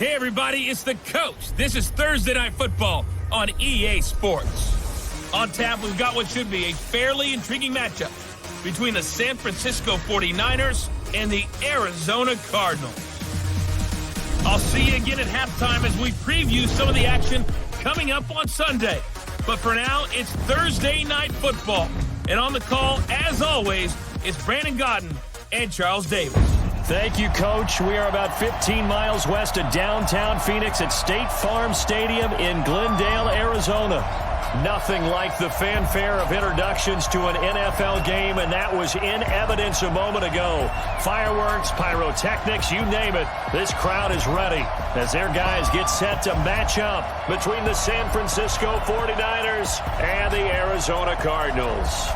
Hey everybody, it's the Coach. This is Thursday Night Football on EA Sports. On tap, we've got what should be a fairly intriguing matchup between the San Francisco 49ers and the Arizona Cardinals. I'll see you again at halftime as we preview some of the action coming up on Sunday. But for now, it's Thursday Night Football. And on the call, as always, is Brandon Godden and Charles Davis. Thank you, Coach. We are about 15 miles west of downtown Phoenix at State Farm Stadium in Glendale, Arizona. Nothing like the fanfare of introductions to an NFL game, and that was in evidence a moment ago. Fireworks, pyrotechnics, you name it. This crowd is ready as their guys get set to match up between the San Francisco 49ers and the Arizona Cardinals.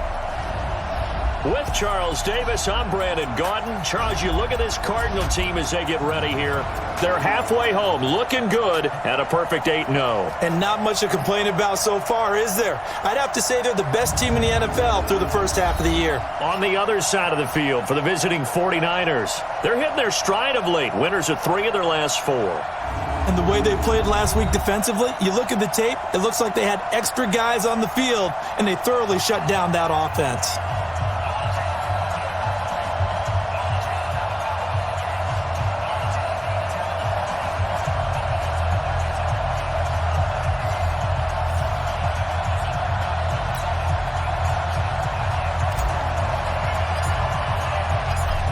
With Charles Davis, I'm Brandon Godden. Charles, you look at this Cardinal team as they get ready here. They're halfway home, looking good at a perfect 8-0. And not much to complain about so far, is there? I'd have to say they're the best team in the NFL through the first half of the year. On the other side of the field for the visiting 49ers, they're hitting their stride of late. Winners of 3 of their last 4. And the way they played last week defensively, you look at the tape, it looks like they had extra guys on the field, and they thoroughly shut down that offense.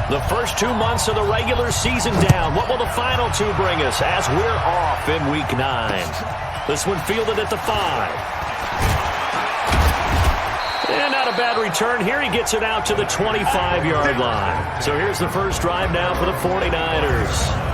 The first 2 months of the regular season down. What will the final 2 bring us as we're off in Week 9? This one fielded at the 5. And not a bad return. Here he gets it out to the 25-yard line. So here's the first drive now for the 49ers.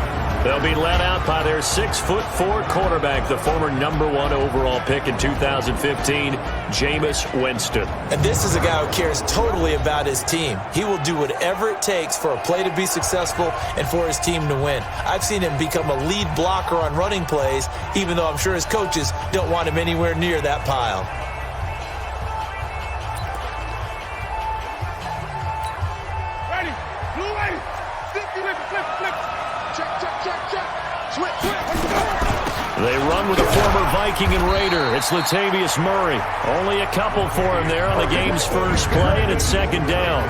They'll be led out by their 6'4" quarterback, the former #1 overall pick in 2015, Jameis Winston. And this is a guy who cares totally about his team. He will do whatever it takes for a play to be successful and for his team to win. I've seen him become a lead blocker on running plays, even though I'm sure his coaches don't want him anywhere near that pile. Ready, blue ready, flip. They run with a former Viking and Raider. It's Latavius Murray. Only a couple for him there on the game's first play, and it's second down.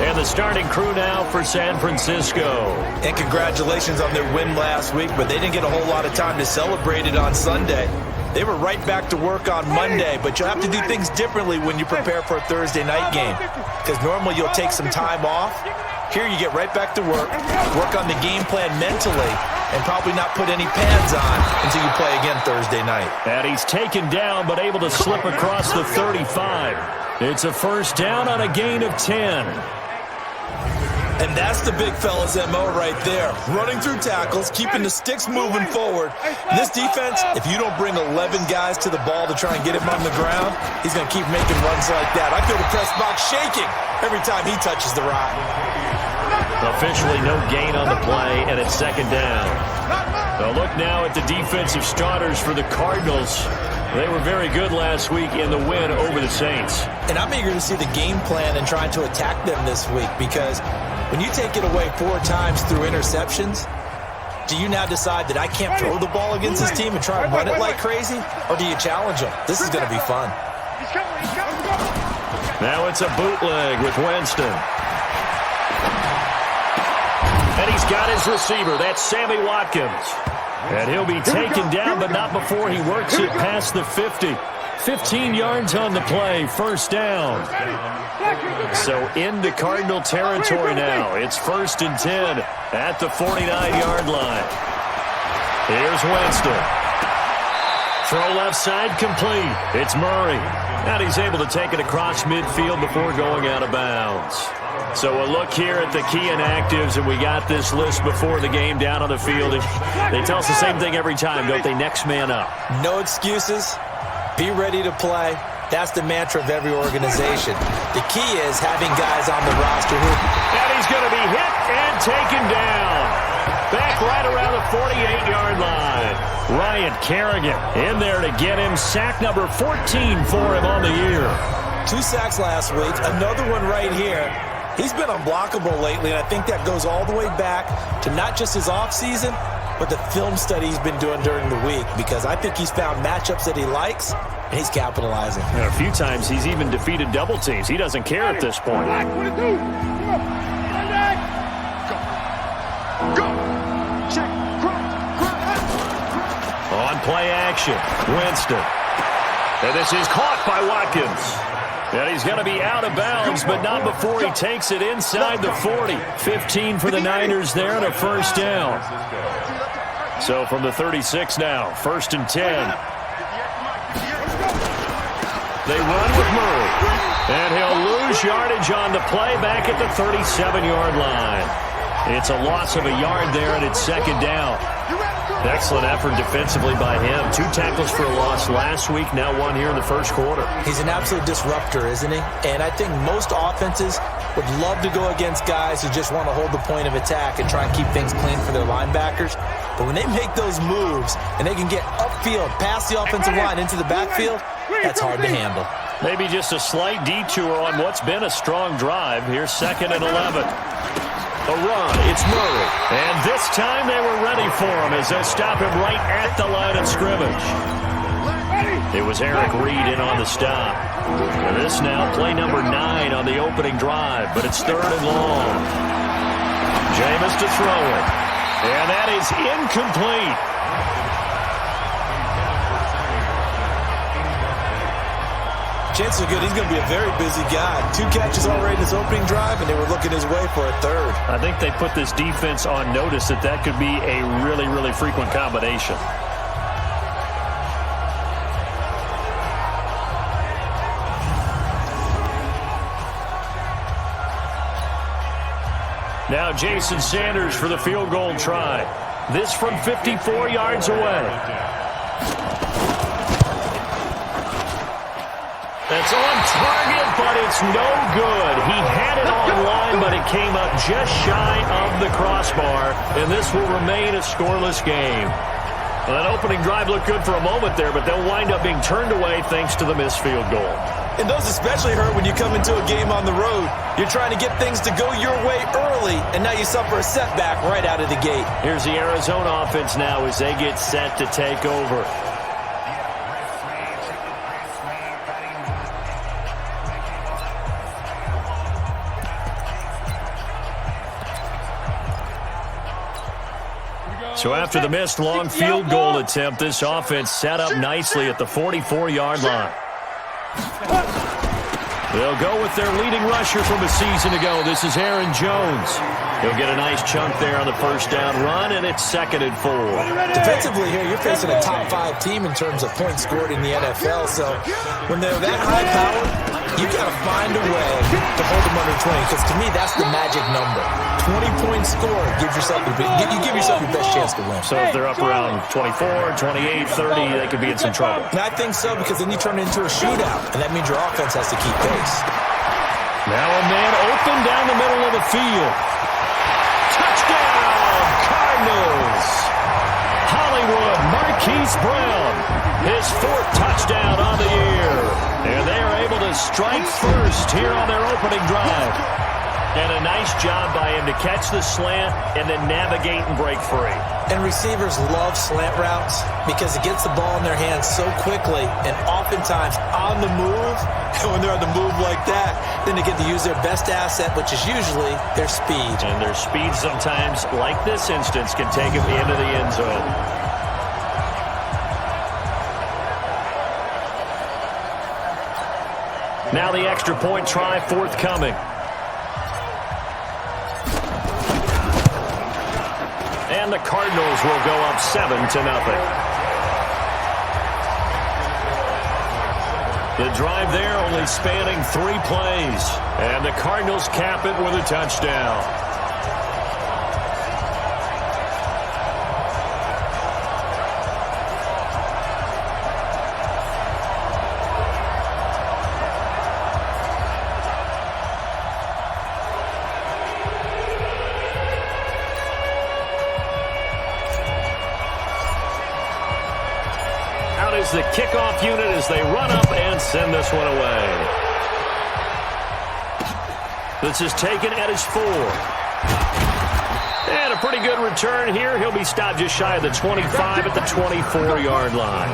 And the starting crew now for San Francisco. And congratulations on their win last week, but they didn't get a whole lot of time to celebrate it on Sunday. They were right back to work on Monday, but you'll have to do things differently when you prepare for a Thursday night game. Because normally you'll take some time off. Here you get right back to work on the game plan mentally, and probably not put any pads on until you play again Thursday night. And he's taken down but able to slip across the 35. It's a first down on a gain of 10. And that's the big fella's MO right there. Running through tackles, keeping the sticks moving forward. This defense, if you don't bring 11 guys to the ball to try and get him on the ground, he's going to keep making runs like that. I feel the press box shaking every time he touches the rock. Officially no gain on the play, and it's second down. A look now at the defensive starters for the Cardinals. They were very good last week in the win over the Saints. And I'm eager to see the game plan and trying to attack them this week, because when you take it away 4 times through interceptions, do you now decide that I can't throw the ball against this team and try and run it like crazy? Or do you challenge them? This is going to be fun. Now it's a bootleg with Winston. And he's got his receiver. That's Sammy Watkins. And he'll be taken down, but not before he works it past the 50. 15 yards on the play, first down. So into Cardinal territory now. It's 1st and 10 at the 49-yard line. Here's Winston. Throw left side complete. It's Murray. And he's able to take it across midfield before going out of bounds. So a look here at the key inactives, and we got this list before the game down on the field. And they tell us the same thing every time, don't they? Next man up. No excuses. Be ready to play. That's the mantra of every organization. The key is having guys on the roster who... And he's going to be hit and taken down. Back right around the 48-yard line. Ryan Kerrigan in there to get him. Sack number 14 for him on the year. 2 sacks last week. Another one right here. He's been unblockable lately, and I think that goes all the way back to not just his offseason, but the film study he's been doing during the week, because I think he's found matchups that he likes, and he's capitalizing. And a few times he's even defeated double teams. He doesn't care at this point. On play action, Winston. And this is caught by Watkins. And he's going to be out of bounds, but not before he takes it inside the 40. 15 for the Niners there and a first down. So from the 36 now, 1st and 10. They run with Murray. And he'll lose yardage on the play back at the 37-yard line. It's a loss of a yard there, and it's 2nd down. Excellent effort defensively by him. 2 tackles for a loss last week, now 1 here in the first quarter. He's an absolute disruptor, isn't he? And I think most offenses would love to go against guys who just want to hold the point of attack and try and keep things clean for their linebackers. But when they make those moves and they can get upfield, past the offensive line into the backfield, that's hard to handle. Maybe just a slight detour on what's been a strong drive. Here's 2nd and 11. A run, it's Murray. And this time they were ready for him as they stop him right at the line of scrimmage. It was Eric Reed in on the stop. And this now play number 9 on the opening drive, but it's 3rd and long. Jameis to throw it. And that is incomplete. Chances are good he's going to be a very busy guy. 2 catches already in his opening drive, and they were looking his way for a 3rd. I think they put this defense on notice that could be a really, really frequent combination. Now Jason Sanders for the field goal try. This from 54 yards away. It's on target, but it's no good. He had it on line, but it came up just shy of the crossbar, and this will remain a scoreless game. Well, that opening drive looked good for a moment there, but they'll wind up being turned away thanks to the missed field goal. And those especially hurt when you come into a game on the road. You're trying to get things to go your way early, and now you suffer a setback right out of the gate. Here's the Arizona offense now as they get set to take over. So after the missed long field goal attempt, this offense set up nicely at the 44-yard line. They'll go with their leading rusher from a season ago. This is Aaron Jones. He'll get a nice chunk there on the first down run, and it's 2nd and 4. Defensively here, you're facing a top 5 team in terms of points scored in the NFL. So when they're that high powered, you got to find a way to hold them under 20. Because to me, that's the magic number. 20 points scored, you give yourself your best chance to win. So if they're up around 24, 28, 30, they could be in some trouble. And I think so, because then you turn it into a shootout, and that means your offense has to keep pace. Now a man open down the middle of the field. Touchdown, Cardinals! Hollywood Marquise Brown, his 4th touchdown on the year. And they are able to strike first here on their opening drive. And a nice job by him to catch the slant and then navigate and break free. And receivers love slant routes because it gets the ball in their hands so quickly and oftentimes on the move. And when they're on the move like that, then they get to use their best asset, which is usually their speed. And their speed sometimes, like this instance, can take them into the end zone. Now the extra point try forthcoming. And the Cardinals will go up 7-0. The drive there only spanning 3 plays. And the Cardinals cap it with a touchdown. The kickoff unit as they run up and send this one away. This is taken at his 4. And a a pretty good return here. He'll be stopped just shy of the 25 at the 24-yard line.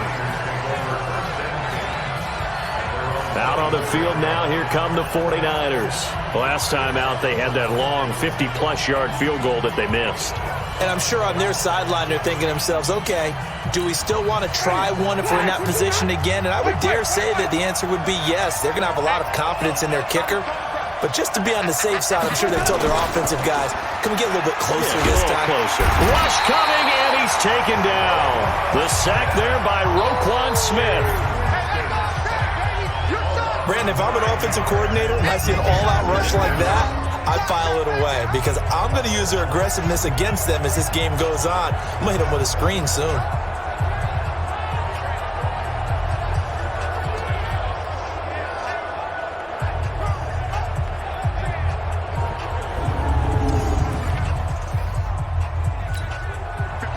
Out on the field now, here come the 49ers. Last time out, they had that long 50-plus yard field goal that they missed. And I'm sure on their sideline they're thinking to themselves, okay, do we still want to try one if we're in that position again? And I would dare say that the answer would be yes. They're going to have a lot of confidence in their kicker. But just to be on the safe side, I'm sure they told their offensive guys, can we get a little bit closer this time? Closer. Rush coming, and he's taken down. The sack there by Roquan Smith. Brandon, if I'm an offensive coordinator and I see an all-out rush like that, I file it away because I'm going to use their aggressiveness against them as this game goes on. I'm going to hit them with a screen soon.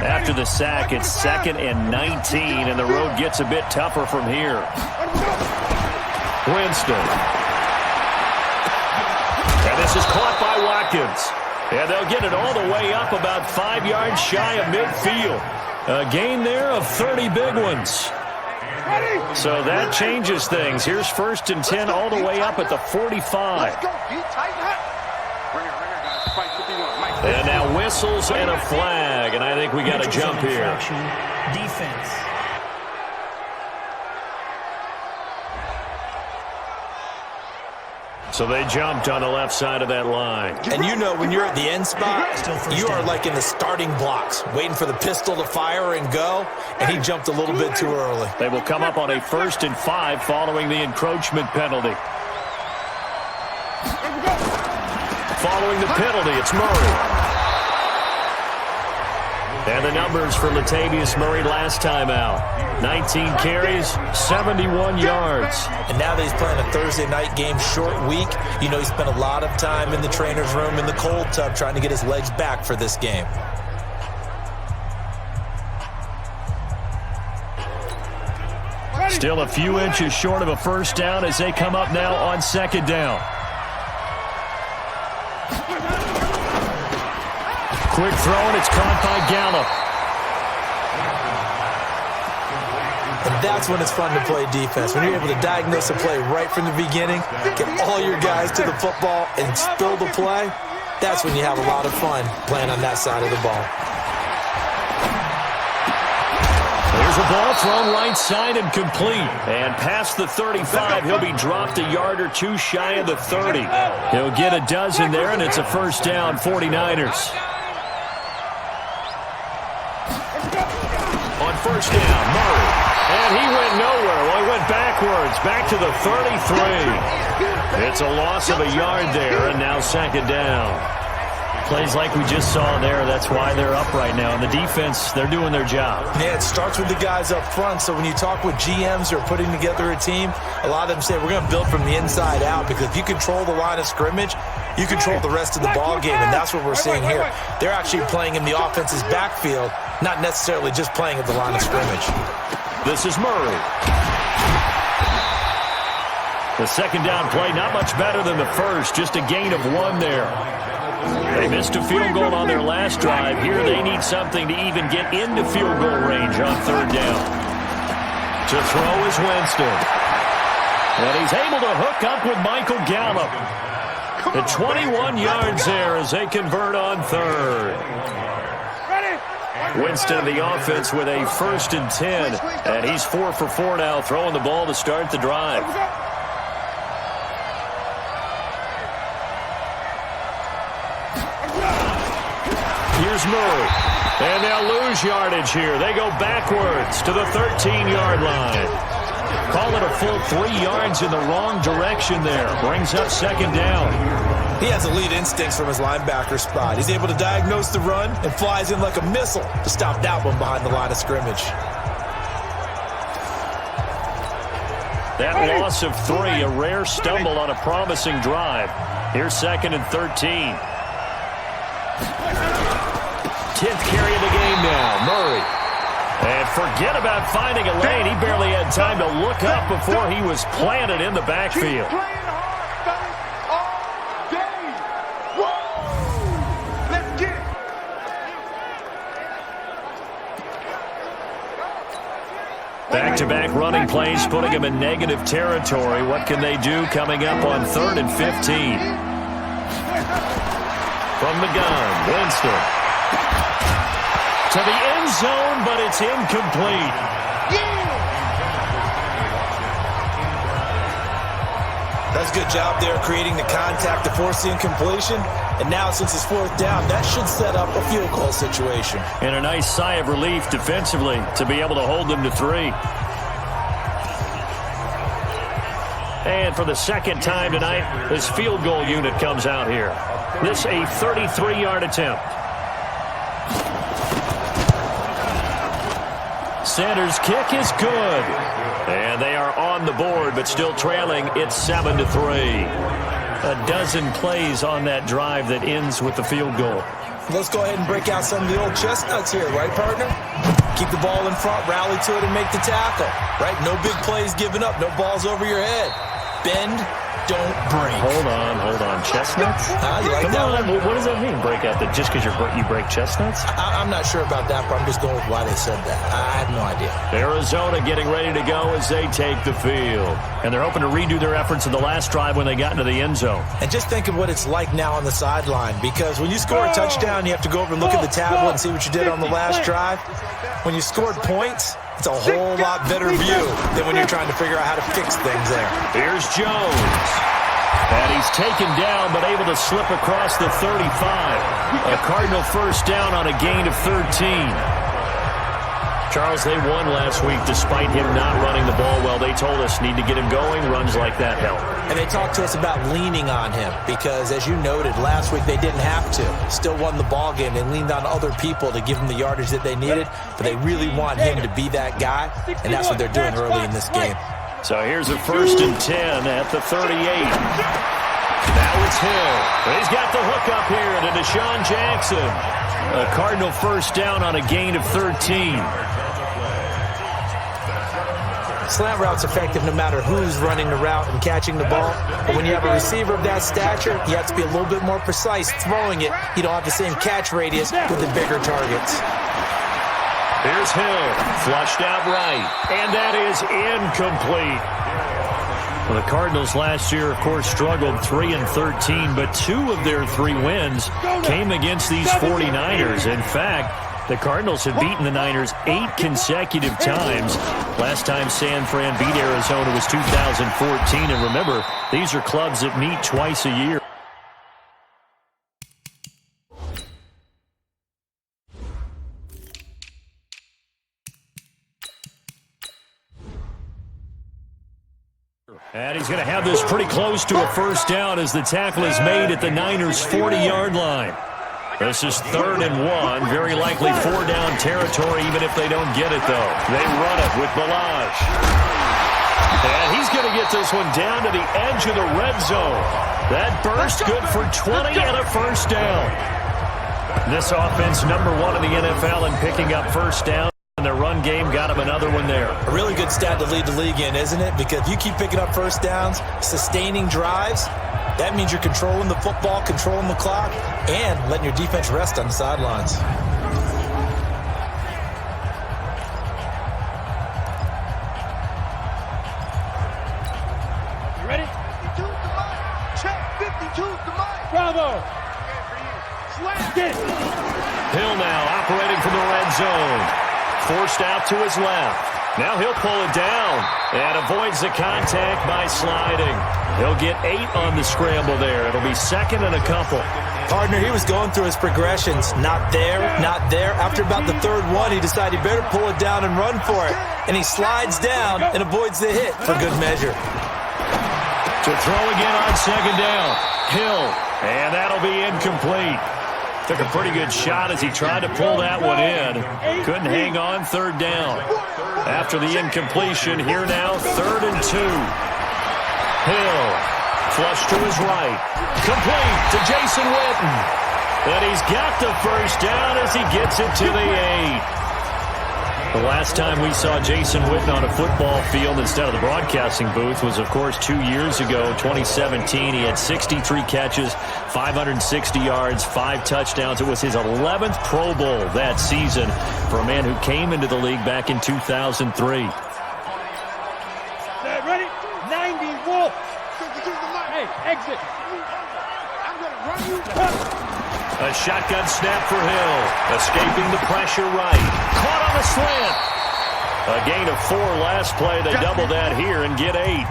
After the sack, it's 2nd and 19, and the road gets a bit tougher from here. Winston. And this is caught by Watkins. And they'll get it all the way up about 5 yards shy of midfield. A gain there of 30 big ones. So that changes things. Here's 1st and 10 all the way up at the 45. And now whistles and a flag. And I think we got a jump here. Defense. So they jumped on the left side of that line. And you know when you're at the end spot, you are like in the starting blocks, waiting for the pistol to fire and go, and he jumped a little bit too early. They will come up on a 1st and 5 following the encroachment penalty. Following the penalty, it's Murray. And the numbers for Latavius Murray last time out. 19 carries, 71 yards. And now that he's playing a Thursday night game, short week, you know he spent a lot of time in the trainer's room in the cold tub trying to get his legs back for this game. Still a few inches short of a first down as they come up now on 2nd down. Quick throw, and it's caught by Gallup. And that's when it's fun to play defense. When you're able to diagnose a play right from the beginning, get all your guys to the football, and spill the play, that's when you have a lot of fun playing on that side of the ball. There's a ball thrown right side and complete. And past the 35, he'll be dropped a yard or two shy of the 30. He'll get a dozen there, and it's a first down, 49ers. On first down, Murray. And he went nowhere. Well, he went backwards, back to the 33. It's a loss of a yard there, and now 2nd down. Plays like we just saw there. That's why they're up right now. And the defense, they're doing their job. Yeah, it starts with the guys up front. So when you talk with GMs who are putting together a team, a lot of them say we're going to build from the inside out because if you control the line of scrimmage, you control the rest of the ball game, and that's what we're seeing here. They're actually playing in the offense's backfield, not necessarily just playing at the line of scrimmage. This is Murray. The 2nd down play, not much better than the first, just a gain of 1 there. They missed a field goal on their last drive. Here they need something to even get into field goal range on 3rd down. To throw is Winston. And he's able to hook up with Michael Gallup. The 21 yards there as they convert on 3rd. Winston, the offense, with a 1st and 10. And he's 4 for 4 now, throwing the ball to start the drive. Here's Murray. And they'll lose yardage here. They go backwards to the 13-yard line. Call it a full 3 yards in the wrong direction there. Brings up 2nd down. He has elite instincts from his linebacker spot. He's able to diagnose the run and flies in like a missile to stop that one behind the line of scrimmage. That loss of 3, a rare stumble on a promising drive. Here's 2nd and 13. 10th carry of the game now, Murray. And forget about finding a lane. He barely had time to look up before he was planted in the backfield. Back-to-back running plays, putting them in negative territory. What can they do coming up on 3rd and 15? From the gun, Winston. To the end zone, but it's incomplete. That's a good job there creating the contact to force the incompletion. And now, since it's 4th down, that should set up a field goal situation. And a nice sigh of relief defensively to be able to hold them to 3. And for the second time tonight, this field goal unit comes out here. This a 33-yard attempt. Sanders' kick is good. And they are on the board, but still trailing. It's 7-3. A dozen plays on that drive that ends with the field goal. Let's go ahead and break out some of the old chestnuts here, right, partner? Keep the ball in front, rally to it, and make the tackle, right? No big plays given up, no balls over your head. Bend, don't break. Hold on. Chestnuts? You like that one? What does that mean, break out? Just because you break chestnuts? I'm not sure about that, but I'm just going with why they said that. I have no idea. Arizona getting ready to go as they take the field. And they're hoping to redo their efforts in the last drive when they got into the end zone. And just think of what it's like now on the sideline, because when you score a touchdown, you have to go over and look at the tablet and see what you did on the last drive. When you scored points, it's a whole lot better view than when you're trying to figure out how to fix things there. Here's Jones. And he's taken down, but able to slip across the 35. A Cardinal first down on a gain of 13. Charles, they won last week despite him not running the ball well. They told us need to get him going. Runs like that help. And they talked to us about leaning on him because, as you noted, last week they didn't have to. Still won the ball game. They leaned on other people to give them the yardage that they needed, but they really want him to be that guy, and that's what they're doing early in this game. So here's a 1st and 10 at the 38. Now it's Hill. He's got the hook up here to Deshaun Jackson. A Cardinal first down on a gain of 13. Slant route's effective no matter who's running the route and catching the ball. But when you have a receiver of that stature, you have to be a little bit more precise throwing it. You don't have the same catch radius with the bigger targets. Here's Hill, flushed out right, and that is incomplete. Well, the Cardinals last year, of course, struggled 3-13, but 2 of their 3 wins came against these 49ers. In fact, the Cardinals have beaten the Niners 8 consecutive times. Last time San Fran beat Arizona was 2014, and remember, these are clubs that meet twice a year. And he's going to have this pretty close to a first down as the tackle is made at the Niners' 40-yard line. This is 3rd and 1, very likely 4-down territory even if they don't get it, though. They run it with Balaj. And he's going to get this one down to the edge of the red zone. That burst good for 20 and a first down. This offense #1 in the NFL in picking up first down. And their run game got him another one there. A really good stat to lead the league in, isn't it? Because if you keep picking up first downs, sustaining drives, that means you're controlling the football, controlling the clock, and letting your defense rest on the sidelines. You ready? 52 to Mike. Check 52 to Mike. Bravo. Slam. Get. Hill now operating from the red zone. Forced out to his left. Now he'll pull it down and avoids the contact by sliding. He'll get 8 on the scramble there. It'll be 2nd and a couple. Partner, he was going through his progressions. Not there, not there. After about the 3rd one, he decided he better pull it down and run for it. And he slides down and avoids the hit for good measure. To throw again on 2nd down. Hill, and that'll be incomplete. Took a pretty good shot as he tried to pull that one in. Couldn't hang on 3rd down. After the incompletion, here now 3rd and 2. Hill, flush to his right. Complete to Jason Witten. And he's got the first down as he gets it to the 8. The last time we saw Jason Witten on a football field instead of the broadcasting booth was, of course, 2 years ago, 2017. He had 63 catches, 560 yards, 5 touchdowns. It was his 11th Pro Bowl that season for a man who came into the league back in 2003. exit. I'm going to run you. A shotgun snap for Hill. Escaping the pressure right. Caught on the slant. A gain of 4 last play. They double that here and get 8.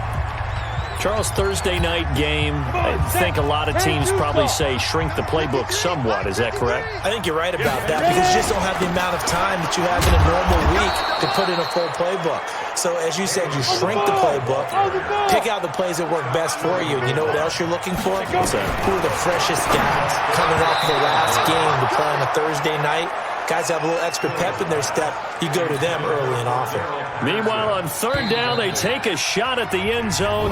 Charles, Thursday night game, I think a lot of teams probably say shrink the playbook somewhat. Is that correct? I think you're right about that because you just don't have the amount of time that you have in a normal week to put in a full playbook. So as you said, you shrink the playbook, pick out the plays that work best for you. You know what else you're looking for? What's that? Who are the freshest guys coming off the last game to play on a Thursday night? Guys have a little extra pep in their step. You go to them early and often. Meanwhile, on third down, they take a shot at the end zone,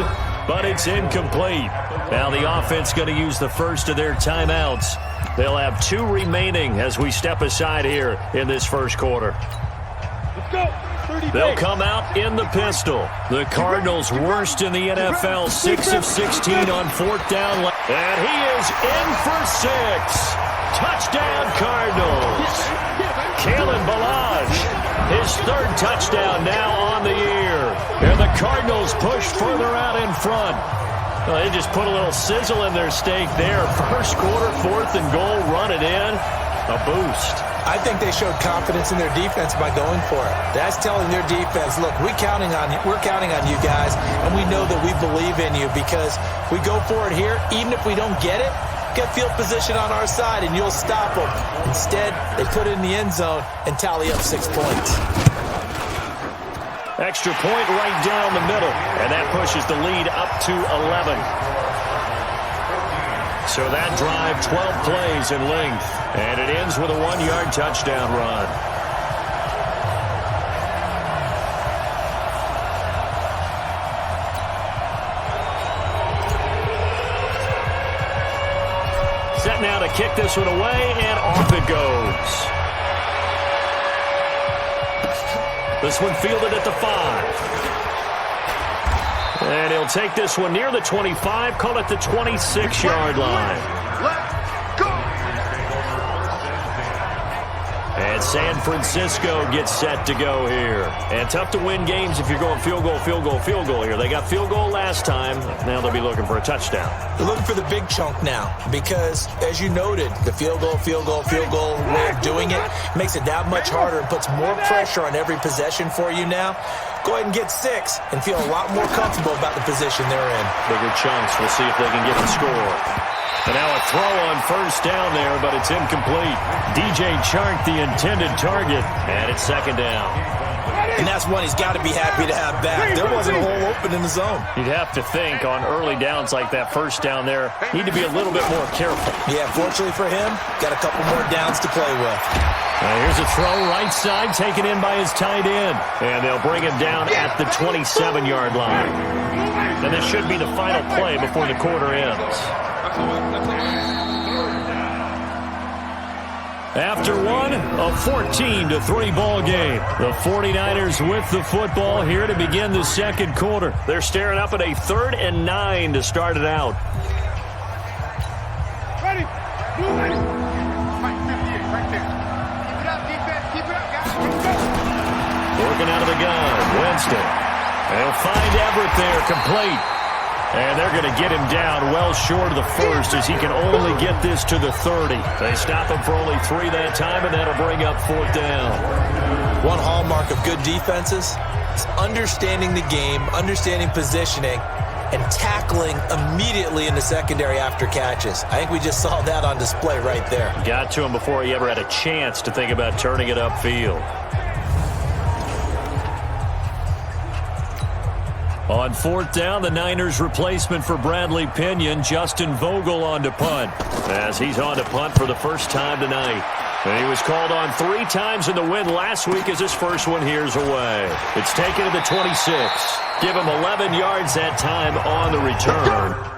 but it's incomplete. Now the offense going to use the first of their timeouts. They'll have 2 remaining as we step aside here in this first quarter. Let's go. They'll come out in the pistol. The Cardinals worst in the NFL, 6 of 16 on fourth down. And he is in for 6. Touchdown, Cardinals. Kalen Ballage, his 3rd touchdown now on the year. And the Cardinals push further out in front. Well, they just put a little sizzle in their steak there. First quarter, 4th and goal, run it in. A boost. I think they showed confidence in their defense by going for it. That's telling their defense, look, we're counting on you guys, and we know that we believe in you because we go for it here. Even if we don't get it, get field position on our side, and you'll stop them. Instead, they put it in the end zone and tally up 6 points. Extra point right down the middle, and that pushes the lead up to 11. So that drive, 12 plays in length, and it ends with a 1-yard touchdown run. Set now to kick this one away, and off it goes. This one fielded at the 5. And he'll take this one near the 25, call it the 26-yard line. Let's go. And San Francisco gets set to go here. And tough to win games if you're going field goal, field goal, field goal here. They got field goal last time. Now they'll be looking for a touchdown. They're looking for the big chunk now because, as you noted, the field goal way of doing it makes it that much harder and puts more pressure on every possession for you now. Go ahead and get 6 and feel a lot more comfortable about the position they're in. Bigger chunks. We'll see if they can get the score. And now a throw on first down there, but it's incomplete. DJ Chark, the intended target, and it's 2nd down. And that's one he's got to be happy to have back. There wasn't a hole open in the zone. You'd have to think on early downs like that first down there, need to be a little bit more careful. Yeah, fortunately for him, got a couple more downs to play with. Here's a throw right side, taken in by his tight end. And they'll bring him down at the 27-yard line. And this should be the final play before the quarter ends. After one, a 14-3 ball game. The 49ers with the football here to begin the second quarter. They're staring up at a 3rd and 9 to start it out. Ready. Right there. Keep it up, defense. Keep it up, guys. Working out of the gun, Winston. They'll find Everett there, complete. And they're going to get him down well short of the 1st as he can only get this to the 30. They stop him for only 3 that time, and that'll bring up 4th down. One hallmark of good defenses is understanding the game, understanding positioning, and tackling immediately in the secondary after catches. I think we just saw that on display right there. Got to him before he ever had a chance to think about turning it upfield. On 4th down, the Niners' replacement for Bradley Pinion, Justin Vogel on to punt. As he's on to punt for the first time tonight. And he was called on 3 times in the win last week as his first one here's away. It's taken to the 26. Give him 11 yards that time on the return.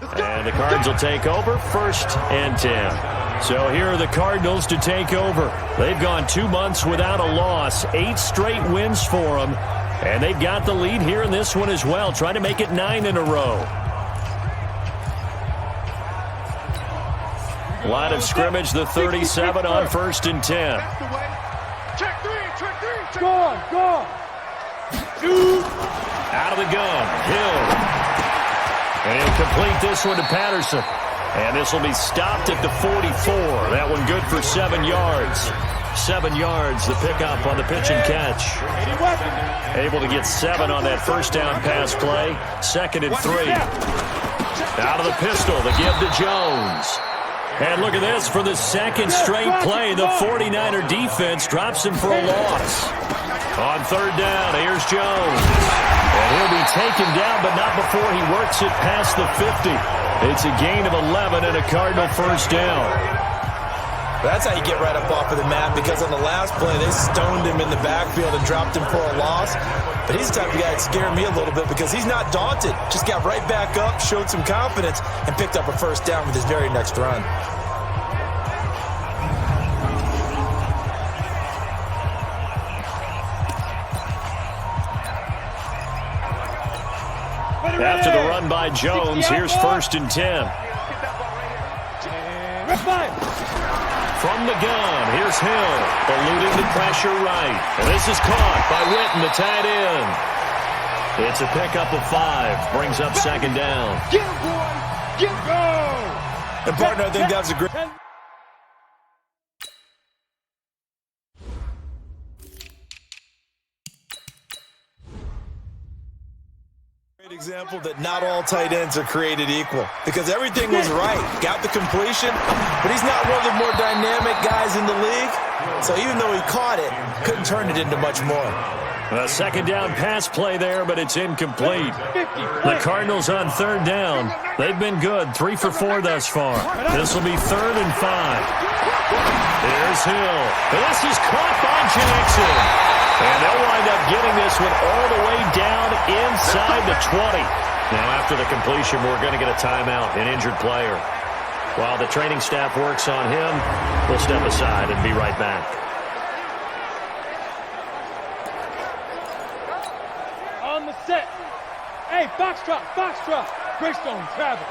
And the Cards will take over 1st and 10. So here are the Cardinals to take over. They've gone 2 months without a loss, 8 straight wins for them. And they've got the lead here in this one as well, trying to make it 9 in a row. Line of scrimmage, the 37 on 1st and 10. Check three. Go on. Shoot. Out of the gun, Hill. And he'll complete this one to Patterson. And this will be stopped at the 44. That one good for 7 yards. 7 yards, the pickup on the pitch and catch. Able to get 7 on that first down pass play. 2nd and 3. Out of the pistol, the give to Jones. And look at this, for the second straight play, the 49er defense drops him for a loss. On 3rd down, here's Jones. And he'll be taken down, but not before he works it past the 50. It's a gain of 11 and a Cardinal first down. That's how you get right up off of the mat, because on the last play, they stoned him in the backfield and dropped him for a loss. But he's the type of guy that scared me a little bit because he's not daunted. Just got right back up, showed some confidence, and picked up a first down with his very next run. After the run by Jones, here's 1st and 10. From the gun, here's Hill, eluding the pressure right. And this is caught by Witten, the tight end. It's a pickup of 5, brings up 2nd down. Get him, boy. Get him. Go. And partner, I think that was a great example that not all tight ends are created equal, because everything was right. Got the completion, but he's not one of the more dynamic guys in the league. So even though he caught it, couldn't turn it into much more. A 2nd down pass play there, but it's incomplete. The Cardinals on 3rd down. They've been good, 3 for 4 thus far. This will be 3rd and 5. There's Hill. This is caught by Jackson. And they'll wind up getting this one all the way down inside the 20. Now, after the completion, we're going to get a timeout, an injured player. While the training staff works on him, we'll step aside and be right back. On the set. Hey, box drop. Greystone, travel.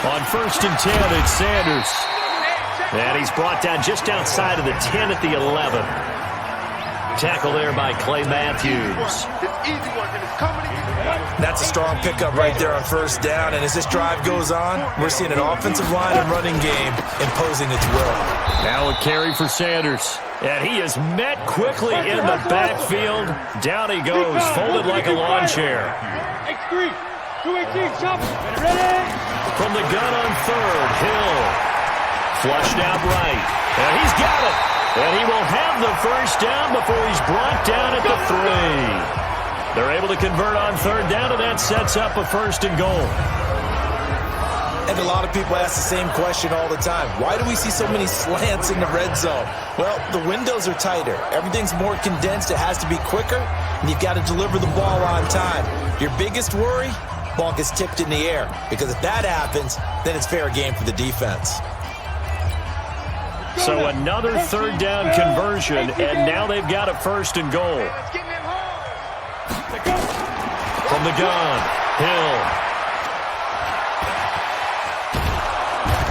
On 1st and 10, it's Sanders. And he's brought down just outside of the 10 at the 11. Tackle there by Clay Matthews. That's a strong pickup right there on 1st down. And as this drive goes on, we're seeing an offensive line and running game imposing its will. Now a carry for Sanders. And he is met quickly in the backfield. Down he goes, folded like a lawn chair. X3, 218, chop. Ready? From the gun on 3rd, Hill. Flushed out right. And he's got it. And he will have the first down before he's brought down at the 3. They're able to convert on 3rd down, and that sets up a 1st and goal. And a lot of people ask the same question all the time. Why do we see so many slants in the red zone? Well, the windows are tighter. Everything's more condensed. It has to be quicker, and you've got to deliver the ball on time. Your biggest worry? Ball gets tipped in the air, because if that happens, then it's fair game for the defense. So another 3rd down conversion, and now they've got a 1st and goal. From the gun, Hill.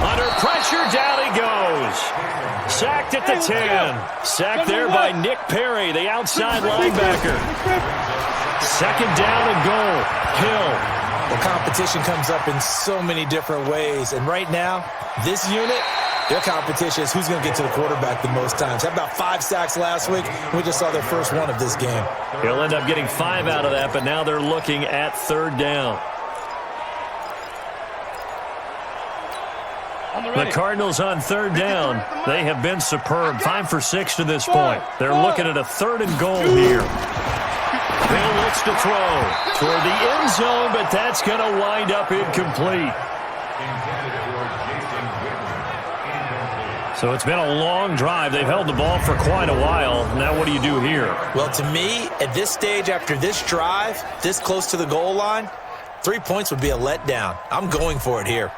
Under pressure, down he goes. Sacked at the 10. Sacked there by Nick Perry, the outside linebacker. 2nd down and goal, Hill. Well, competition comes up in so many different ways, and right now, this unit, their competition is who's going to get to the quarterback the most times. Had about 5 sacks last week. We just saw their first one of this game. He'll end up getting 5 out of that, but now they're looking at 3rd down. The Cardinals on 3rd down. They have been superb. 5 for 6 to this point. They're looking at a 3rd and goal here. Hill looks to throw toward the end zone, but that's going to wind up incomplete. So it's been a long drive. They've held the ball for quite a while. Now what do you do here? Well, to me, at this stage, after this drive, this close to the goal line, 3 points would be a letdown. I'm going for it here.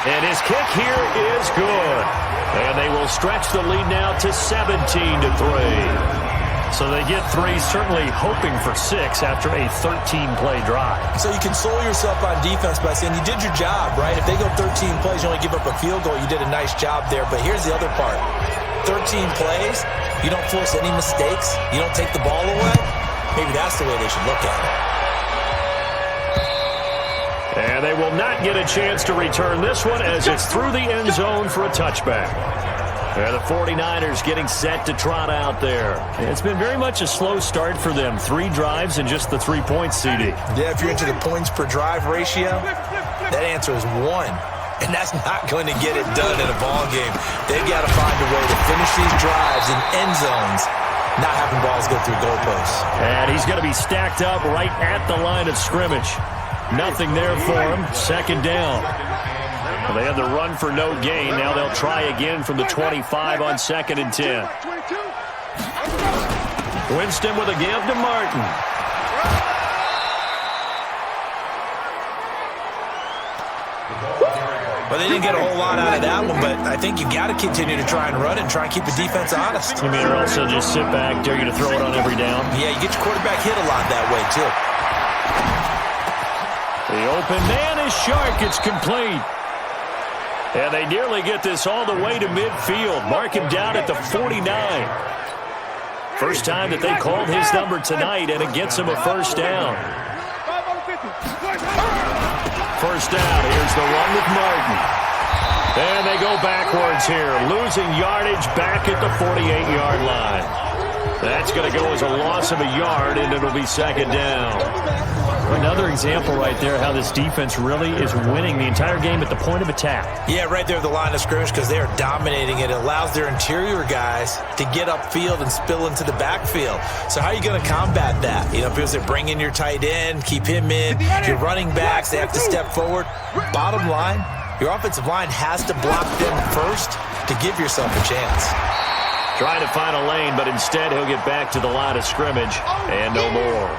And his kick here is good. And they will stretch the lead now to 17-3. So they get 3, certainly hoping for 6 after a 13-play drive. So you console yourself on defense by saying you did your job, right? If they go 13 plays, you only give up a field goal, you did a nice job there. But here's the other part. 13 plays, you don't force any mistakes, you don't take the ball away. Maybe that's the way they should look at it. And they will not get a chance to return this one as it's through the end zone for a touchback. And the 49ers getting set to trot out there. It's been very much a slow start for them. 3 drives and just the 3 points, CD. Yeah, if you're into the points per drive ratio, that answer is 1. And that's not going to get it done in a ball game. They've got to find a way to finish these drives in end zones, not having balls go through goalposts. And he's going to be stacked up right at the line of scrimmage. Nothing there for him. Second down. Well, they had the run for no gain. Now they'll try again from the 25 on 2nd and 10. Winston with a give to Martin. Well, they didn't get a whole lot out of that one, but I think you got to continue to try and run and try and keep the defense honest. You mean or also just sit back, dare you to throw it on every down? Yeah, you get your quarterback hit a lot that way, too. The open man is Shark. It's complete. And they nearly get this all the way to midfield. Mark him down at the 49. First time that they called his number tonight, and it gets him a first down. First down. Here's the run with Martin. And they go backwards here, losing yardage back at the 48-yard line. That's going to go as a loss of a yard, and it'll be second down. Another example right there how this defense really is winning the entire game at the point of attack. Yeah, right there at the line of scrimmage because they are dominating it. It allows their interior guys to get upfield and spill into the backfield. So how are you going to combat that? You know, because they bring in your tight end, keep him in. Your running backs, they have to step forward. Bottom line, your offensive line has to block them first to give yourself a chance. Trying to find a lane, but instead he'll get back to the line of scrimmage and no more.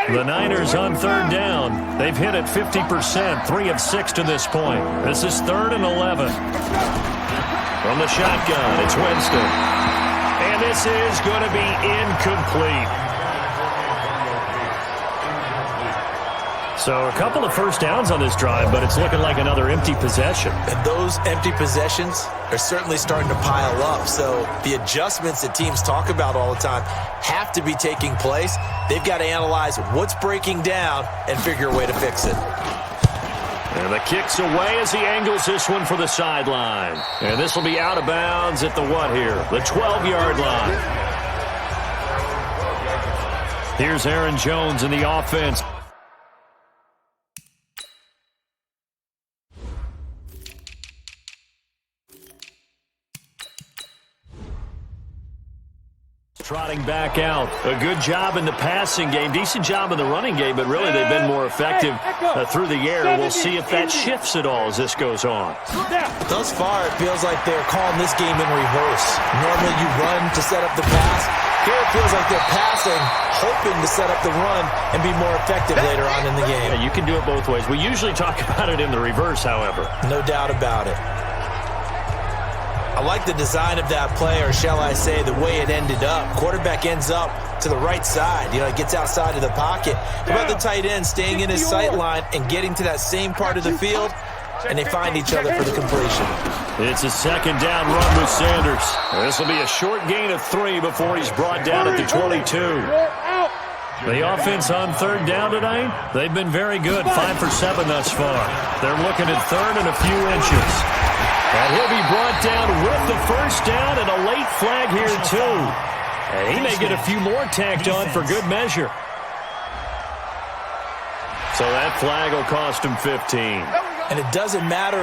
The Niners on third down. They've hit it 50%, 3 of 6 to this point. This is 3rd and 11. From the shotgun, it's Winston. And this is going to be incomplete. So a couple of first downs on this drive, but it's looking like another empty possession. And those empty possessions are certainly starting to pile up. So the adjustments that teams talk about all the time have to be taking place. They've got to analyze what's breaking down and figure a way to fix it. And the kick's away as he angles this one for the sideline. And this will be out of bounds at the what here? The 12-yard line. Here's Aaron Jones in the offense. Trotting back out. A good job in the passing game. Decent job in the running game, but really they've been more effective through the air. We'll see if that shifts at all as this goes on. Thus far, it feels like they're calling this game in reverse. Normally you run to set up the pass. Here it feels like they're passing, hoping to set up the run and be more effective later on in the game. Yeah, you can do it both ways. We usually talk about it in the reverse, however. No doubt about it. I like the design of that play, or shall I say the way it ended up. Quarterback ends up to the right side. You know, it gets outside of the pocket. How about the tight end staying in his sight line and getting to that same part of the field, and they find each other for the completion. It's a second down run with Sanders. This will be a short gain of 3 before he's brought down at the 22. The offense on third down tonight, they've been very good, 5 for 7 thus far. They're looking at third and a few inches. And he'll be brought down with the first down and a late flag here, too. And he may get a few more tacked on for good measure. So that flag will cost him 15. And it doesn't matter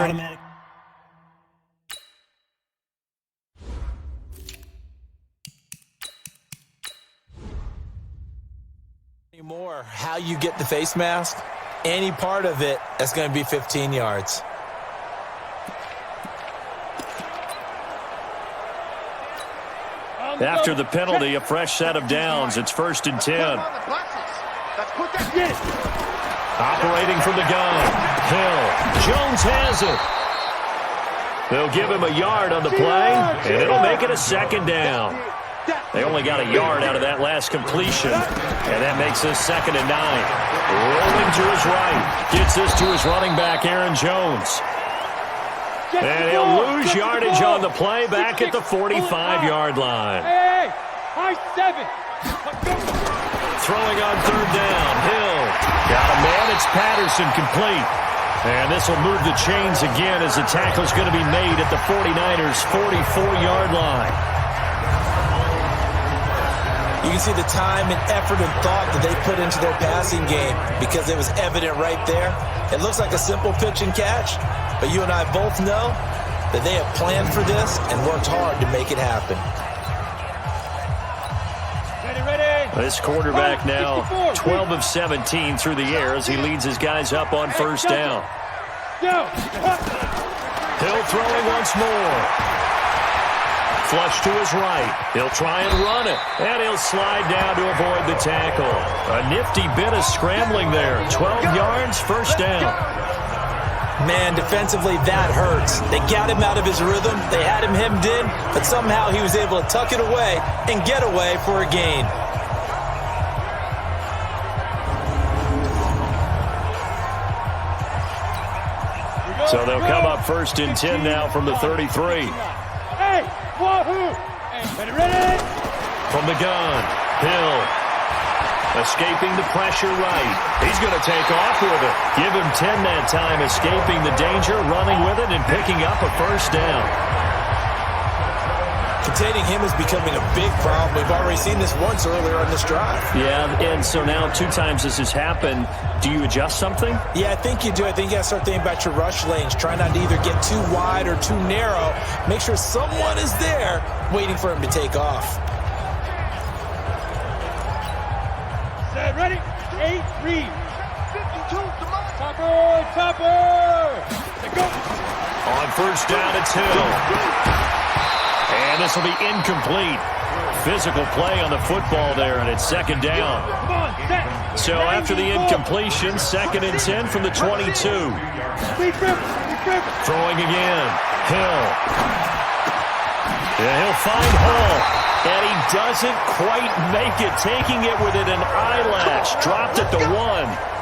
anymore how you get the face mask. Any part of it, that's going to be 15 yards. After the penalty, a fresh set of downs. It's 1st and 10. Operating from the gun. Hill. Jones has it. They'll give him a yard on the play, and it'll make it a second down. They only got a yard out of that last completion, and that makes this 2nd and 9. Rolling to his right. Gets this to his running back, Aaron Jones. And he'll lose yardage on the play back at the 45-yard line. High 7. Throwing on 3rd down. Hill. Got a man. It's Patterson complete. And this will move the chains again as the tackle's going to be made at the 49ers' 44-yard line. You can see the time and effort and thought that they put into their passing game because it was evident right there. It looks like a simple pitch and catch, but you and I both know that they have planned for this and worked hard to make it happen. This quarterback now 12 of 17 through the air as he leads his guys up on 1st down. Hill throwing once more. Flush to his right. He'll try and run it. And he'll slide down to avoid the tackle. A nifty bit of scrambling there. 12 yards, 1st down. Man, defensively, that hurts. They got him out of his rhythm. They had him hemmed in, but somehow he was able to tuck it away and get away for a gain. So they'll come up 1st and 10 now from the 33. Hey, wahoo! Ready? From the gun, Hill. Escaping the pressure right. He's going to take off with it. Give him 10 that time, escaping the danger, running with it, and picking up a 1st down. Containing him is becoming a big problem. We've already seen this once earlier on this drive. Yeah, and so now 2 times this has happened. Do you adjust something? Yeah, I think you do. I think you got to start thinking about your rush lanes. Try not to either get too wide or too narrow. Make sure someone is there waiting for him to take off. Set, ready? 8, read. 52, Topper! Go! On 1st down, it's Hill. And this will be incomplete. Physical play on the football there, and it's 2nd down. So after the incompletion, 2nd and 10 from the 22. Throwing again. Hill. Yeah, he'll find Hall. And he doesn't quite make it, taking it within an eyelash. Dropped at the 1.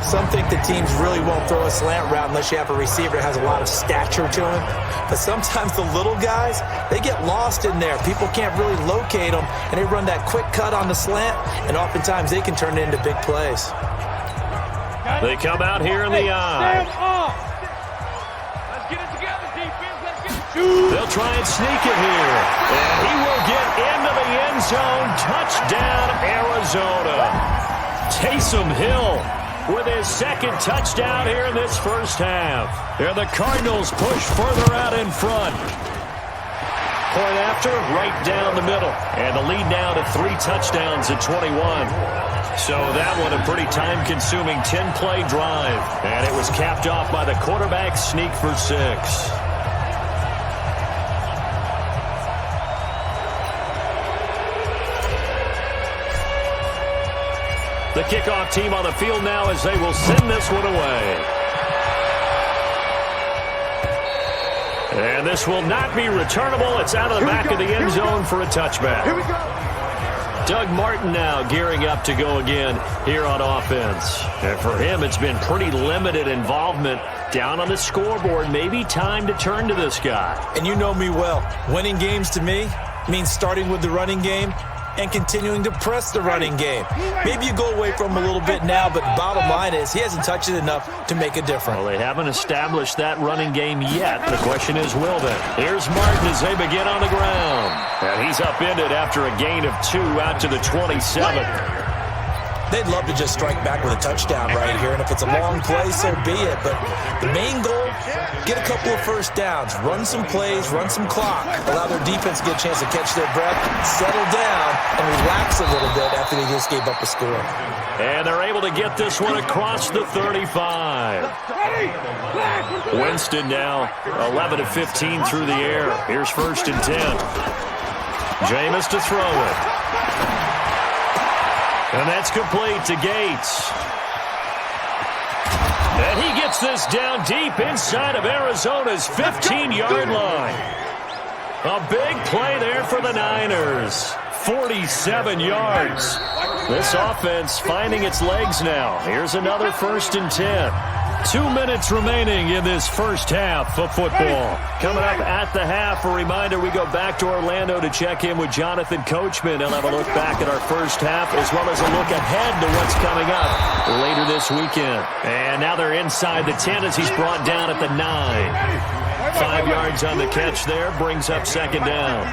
Some think the teams really won't throw a slant route unless you have a receiver that has a lot of stature to him. But sometimes the little guys, they get lost in there. People can't really locate them, and they run that quick cut on the slant, and oftentimes they can turn it into big plays. They come out here in the eye. Let's get it together, defense. Let's get it. They'll try and sneak it here. And he will get into the end zone. Touchdown, Arizona. Taysom Hill with his 2nd touchdown here in this 1st half. And the Cardinals push further out in front. Point after, right down the middle. And the lead now to 3 touchdowns at 21. So that one a pretty time-consuming 10-play drive. And it was capped off by the quarterback sneak for 6. The kickoff team on the field now as they will send this one away. And this will not be returnable. It's out of the back of the end zone for a touchback. Here we go. Doug Martin now gearing up to go again here on offense. And for him, it's been pretty limited involvement down on the scoreboard. Maybe time to turn to this guy. And you know me well. Winning games to me means starting with the running game and continuing to press the running game. Maybe you go away from him a little bit now, but bottom line is he hasn't touched it enough to make a difference. Well, they haven't established that running game yet. The question is, will they? Here's Martin as they begin on the ground. And he's upended after a gain of 2 out to the 27. They'd love to just strike back with a touchdown right here, and if it's a long play, so be it. But the main goal, get a couple of 1st downs, run some plays, run some clock, allow their defense to get a chance to catch their breath, settle down, and relax a little bit after they just gave up a score. And they're able to get this one across the 35. Winston now 11 of 15 through the air. Here's 1st and 10. Jameis to throw it. And that's complete to Gates. And he gets this down deep inside of Arizona's 15-yard line. A big play there for the Niners. 47 yards. This offense finding its legs now. Here's another 1st and 10. 2 minutes remaining in this first half of football. Coming up at the half, a reminder, we go back to Orlando to check in with Jonathan Coachman. He'll have a look back at our first half as well as a look ahead to what's coming up later this weekend. And now they're inside the 10 as he's brought down at the 9. 5 yards on the catch there, brings up 2nd down.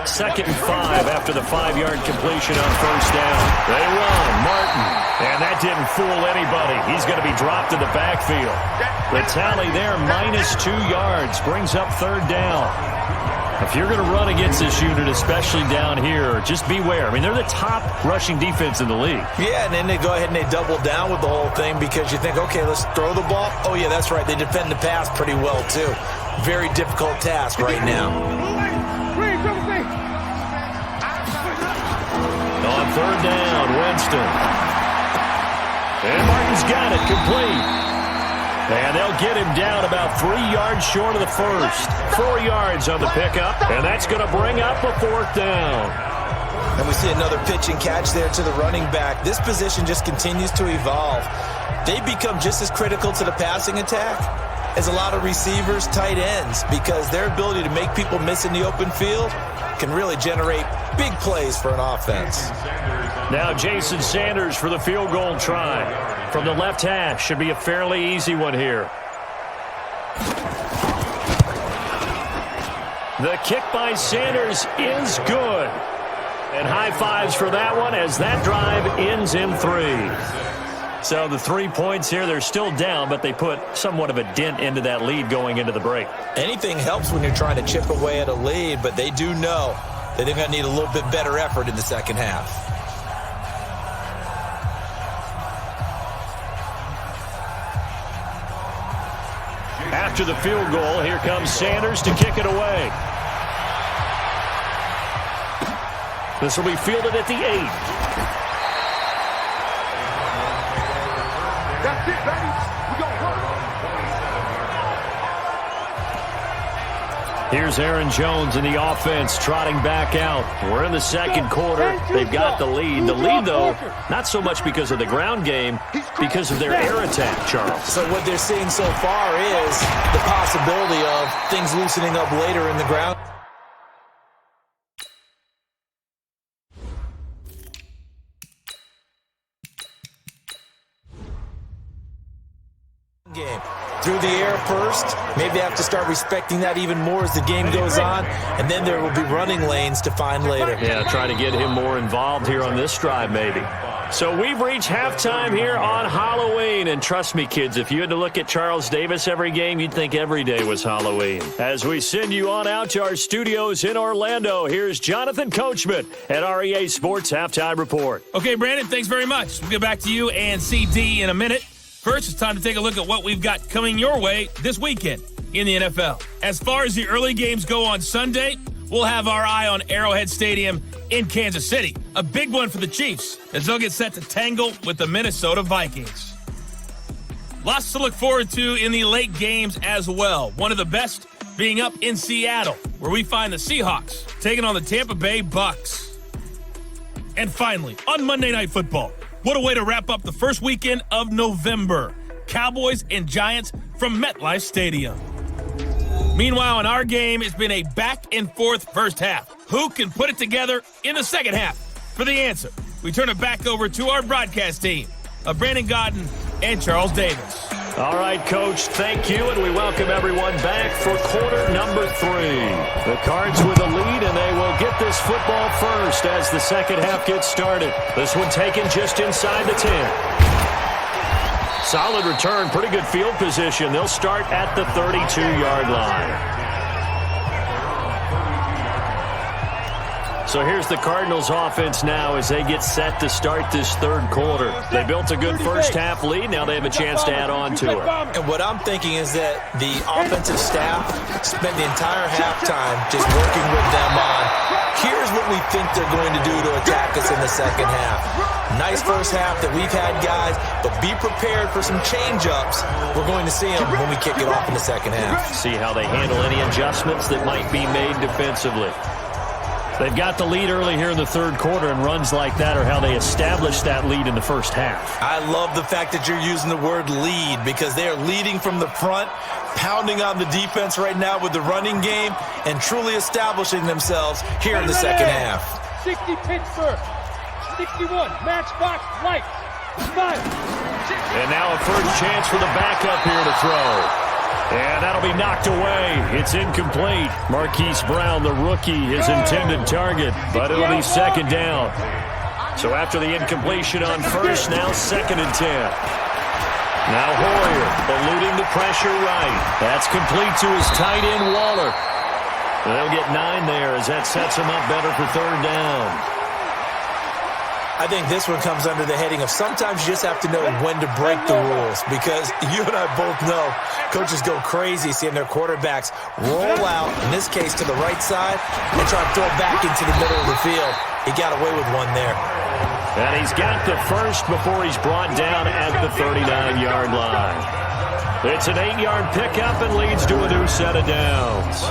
2nd and 5 after the 5-yard completion on 1st down. They run, Martin, and that didn't fool anybody. He's going to be dropped in the backfield. The tally there, -2 yards, brings up 3rd down. If you're going to run against this unit, especially down here, just beware. I mean, they're the top rushing defense in the league. Yeah, and then they go ahead and they double down with the whole thing because you think, okay, let's throw the ball. Oh, yeah, that's right. They defend the pass pretty well, too. Very difficult task right now. On 3rd down, Winston. And Martin's got it, complete. And they'll get him down about 3 yards short of the first. 4 yards on the pickup, and that's going to bring up a 4th down. And we see another pitch and catch there to the running back. This position just continues to evolve. They become just as critical to the passing attack as a lot of receivers, tight ends, because their ability to make people miss in the open field can really generate big plays for an offense. Now Jason Sanders for the field goal try. From the left hash, should be a fairly easy one here. The kick by Sanders is good. And high fives for that one as that drive ends in 3. So the 3 points here, they're still down, but they put somewhat of a dent into that lead going into the break. Anything helps when you're trying to chip away at a lead, but they do know that they're going to need a little bit better effort in the second half. After the field goal, here comes Sanders to kick it away. This will be fielded at the 8. That's it, baby. We gonna work. Here's Aaron Jones in the offense trotting back out. We're in the second quarter. They've got the lead. The lead, though, not so much because of the ground game, because of their air attack, Charles. So what they're seeing so far is the possibility of things loosening up later in the ground game. Through the air first. Maybe they have to start respecting that even more as the game goes on. And then there will be running lanes to find later. Yeah, trying to get him more involved here on this drive maybe. So we've reached halftime here on Halloween. And trust me, kids, if you had to look at Charles Davis every game, you'd think every day was Halloween. As we send you on out to our studios in Orlando, here's Jonathan Coachman at REA Sports Halftime Report. Okay, Brandon, thanks very much. We'll get back to you and CD in a minute. First, it's time to take a look at what we've got coming your way this weekend in the NFL. As far as the early games go on Sunday, we'll have our eye on Arrowhead Stadium in Kansas City. A big one for the Chiefs as they'll get set to tangle with the Minnesota Vikings. Lots to look forward to in the late games as well. One of the best being up in Seattle, where we find the Seahawks taking on the Tampa Bay Bucks. And finally, on Monday Night Football, what a way to wrap up the first weekend of November. Cowboys and Giants from MetLife Stadium. Meanwhile, in our game, it's been a back-and-forth first half. Who can put it together in the second half? For the answer, we turn it back over to our broadcast team of Brandon Godden and Charles Davis. All right, Coach, thank you, and we welcome everyone back for quarter number 3. The Cards with a lead, and they will get this football first as the second half gets started. This one taken just inside the 10. Solid return, pretty good field position. They'll start at the 32-yard line. So here's the Cardinals offense now as they get set to start this third quarter. They built a good first half lead. Now they have a chance to add on to it. And what I'm thinking is that the offensive staff spent the entire halftime just working with them on Here's what we think they're going to do to attack us in the second half. Nice first half that we've had, guys, but be prepared for some change-ups. We're going to see them when we kick it off in the second half. See how they handle any adjustments that might be made defensively. They've got the lead early here in the third quarter, and runs like that are how they establish that lead in the first half. I love the fact that you're using the word lead because they are leading from the front, pounding on the defense right now with the running game, and truly establishing themselves here in the second half. 60 Pittsburgh, 61 matchbox light, 5. And now a first chance for the backup here to throw. And that'll be knocked away. It's incomplete. Marquise Brown, the rookie, his intended target, but it'll be second down. So after the incompletion on first, now 2nd and 10. Now Hoyer eluding the pressure right. That's complete to his tight end, Waller. And they'll get 9 there as that sets him up better for third down. I think this one comes under the heading of sometimes you just have to know when to break the rules, because you and I both know coaches go crazy seeing their quarterbacks roll out, in this case to the right side, and try to throw it back into the middle of the field. He got away with one there. And he's got the first before he's brought down at the 39-yard line. It's an 8-yard pickup and leads to a new set of downs.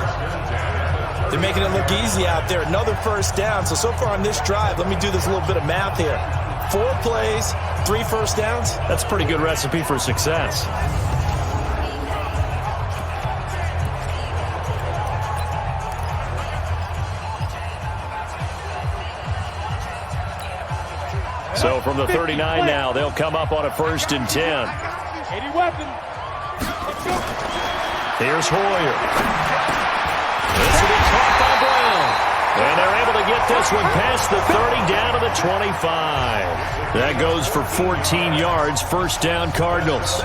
They're making it look easy out there. Another first down. So far on this drive, let me do this little bit of math here. 4 plays, 3 first downs. That's a pretty good recipe for success. So from the 39 now, they'll come up on a 1st and 10. 80 weapon. Here's Hoyer. This will be caught by Brown. And they're able to get this one past the 30 down to the 25. That goes for 14 yards. First down, Cardinals.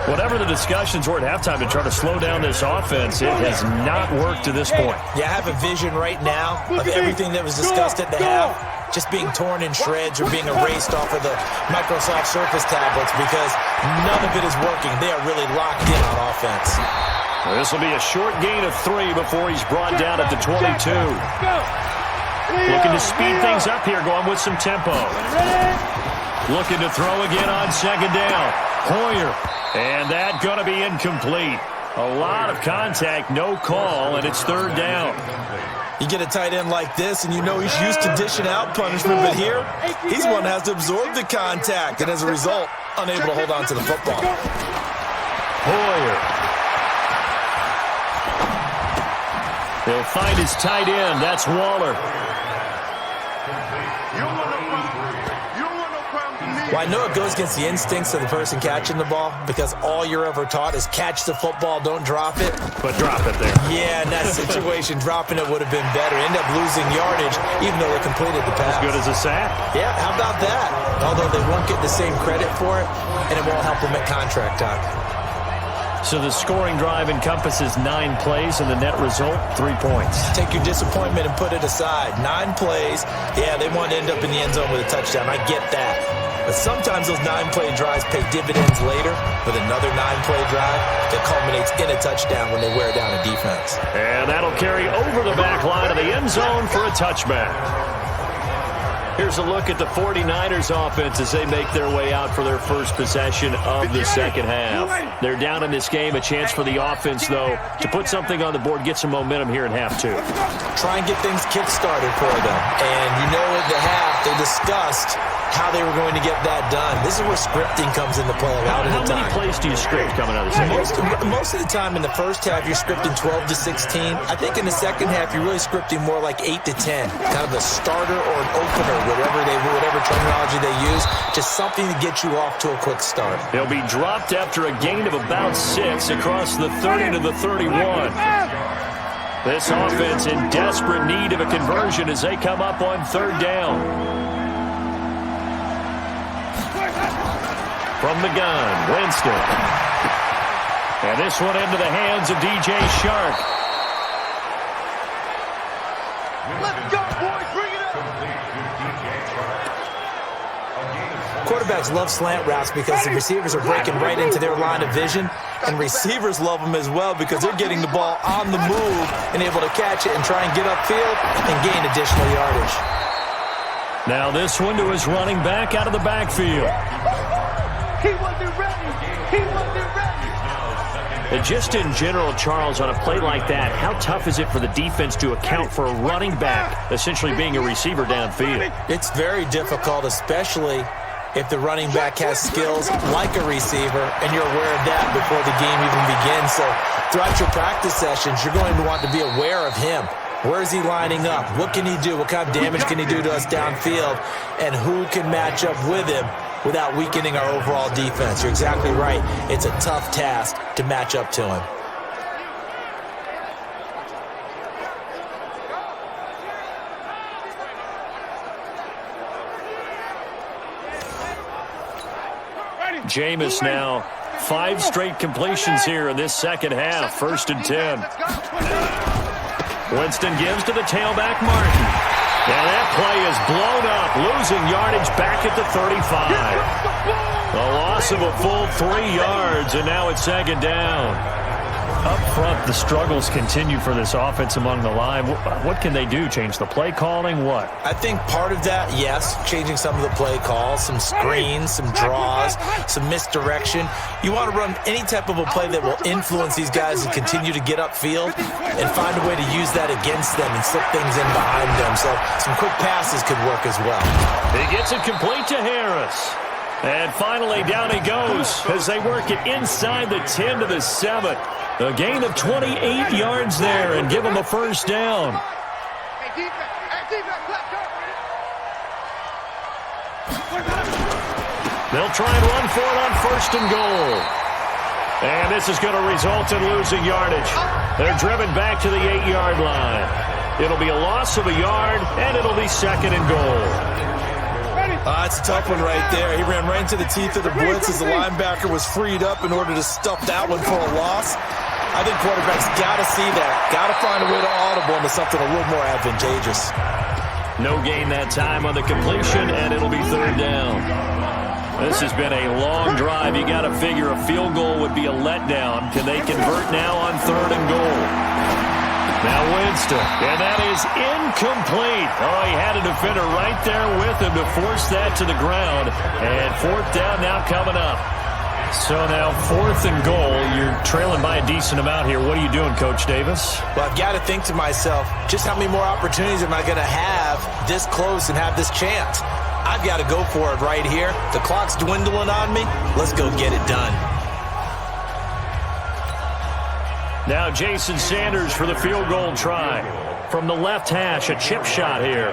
Whatever the discussions were at halftime to try to slow down this offense, it has not worked to this point. Yeah, I have a vision right now of everything that was discussed at the half just being torn in shreds or being erased off of the Microsoft Surface tablets because none of it is working. They are really locked in on offense. Well, this will be a short gain of 3 before he's brought down at the 22. Looking to speed things up here, going with some tempo. Looking to throw again on second down. Hoyer. And that going to be incomplete. A lot of contact, no call, and it's third down. You get a tight end like this, and you know he's used to dishing out punishment, but here, he's one that has to absorb the contact, and as a result, unable to hold on to the football. Hoyer. He'll find his tight end. That's Waller. Well, I know it goes against the instincts of the person catching the ball because all you're ever taught is catch the football, don't drop it. But drop it there. Yeah, in that situation, dropping it would have been better. End up losing yardage even though they completed the pass. As good as a sack. Yeah, how about that? Although they won't get the same credit for it, and it won't help them at contract time. So the scoring drive encompasses 9 plays, and the net result, 3 points. Take your disappointment and put it aside. 9 plays. Yeah, they want to end up in the end zone with a touchdown. I get that. But sometimes those 9-play drives pay dividends later with another 9-play drive that culminates in a touchdown when they wear down a defense. And that'll carry over the back line of the end zone for a touchback. Here's a look at the 49ers offense as they make their way out for their first possession of the second half. They're down in this game. A chance for the offense, though, to put something on the board, get some momentum here in half 2. Try and get things kick-started for them. And you know at the half, they discussed how they were going to get that done. This is where scripting comes into play a lot of the time. How many plays do you script coming out of the second half? Most of the time in the first half, you're scripting 12 to 16. I think in the second half, you're really scripting more like 8 to 10. Kind of a starter or an opener, whatever terminology they use. Just something to get you off to a quick start. He'll be dropped after a gain of about 6 across the 30 to the 31. This offense in desperate need of a conversion as they come up on third down. From the gun, Winston. And this one into the hands of DJ Shark. Let's go, boys. Bring it up. Quarterbacks love slant routes because the receivers are breaking right into their line of vision, and receivers love them as well because they're getting the ball on the move and able to catch it and try and get upfield and gain additional yardage. Now this one to his running back out of the backfield. He wasn't ready. He wasn't ready. And just in general, Charles, on a play like that, how tough is it for the defense to account for a running back essentially being a receiver downfield? It's very difficult, especially if the running back has skills like a receiver and you're aware of that before the game even begins. So throughout your practice sessions, you're going to want to be aware of him. Where is he lining up? What can he do? What kind of damage can he do to us downfield? And who can match up with him without weakening our overall defense? You're exactly right. It's a tough task to match up to him. Jameis now 5 straight completions here in this second half. 1st and 10. Winston gives to the tailback, Martin. And that play is blown up, losing yardage back at the 35. A loss of a full 3 yards, and now it's 2nd down. Up front, the struggles continue for this offense among the line. What can they do? Change the play calling? What? I think part of that, yes, changing some of the play calls, some screens, some draws, some misdirection. You want to run any type of a play that will influence these guys and continue to get upfield and find a way to use that against them and slip things in behind them. So some quick passes could work as well. He gets it complete to Harris. And finally, down he goes as they work it inside the 10 to the 7. A gain of 28 yards there and give him a 1st down. They'll try and run for it on 1st and goal. And this is going to result in losing yardage. They're driven back to the 8-yard line. It'll be a loss of a yard, and it'll be 2nd and goal. It's a tough one right there. He ran right into the teeth of the blitz as the linebacker was freed up in order to stuff that one for a loss. I think quarterbacks got to see that. Got to find a way to audible into something a little more advantageous. No gain that time on the completion, and it'll be 3rd down. This has been a long drive. You got to figure a field goal would be a letdown. Can they convert now on 3rd and goal? Now Winston, and that is incomplete. Oh, he had a defender right there with him to force that to the ground. And 4th down now coming up. So now 4th and goal. You're trailing by a decent amount here. What are you doing, Coach Davis? Well, I've got to think to myself, just how many more opportunities am I going to have this close and have this chance? I've got to go for it right here. The clock's dwindling on me. Let's go get it done. Now Jason Sanders for the field goal try. From the left hash, a chip shot here.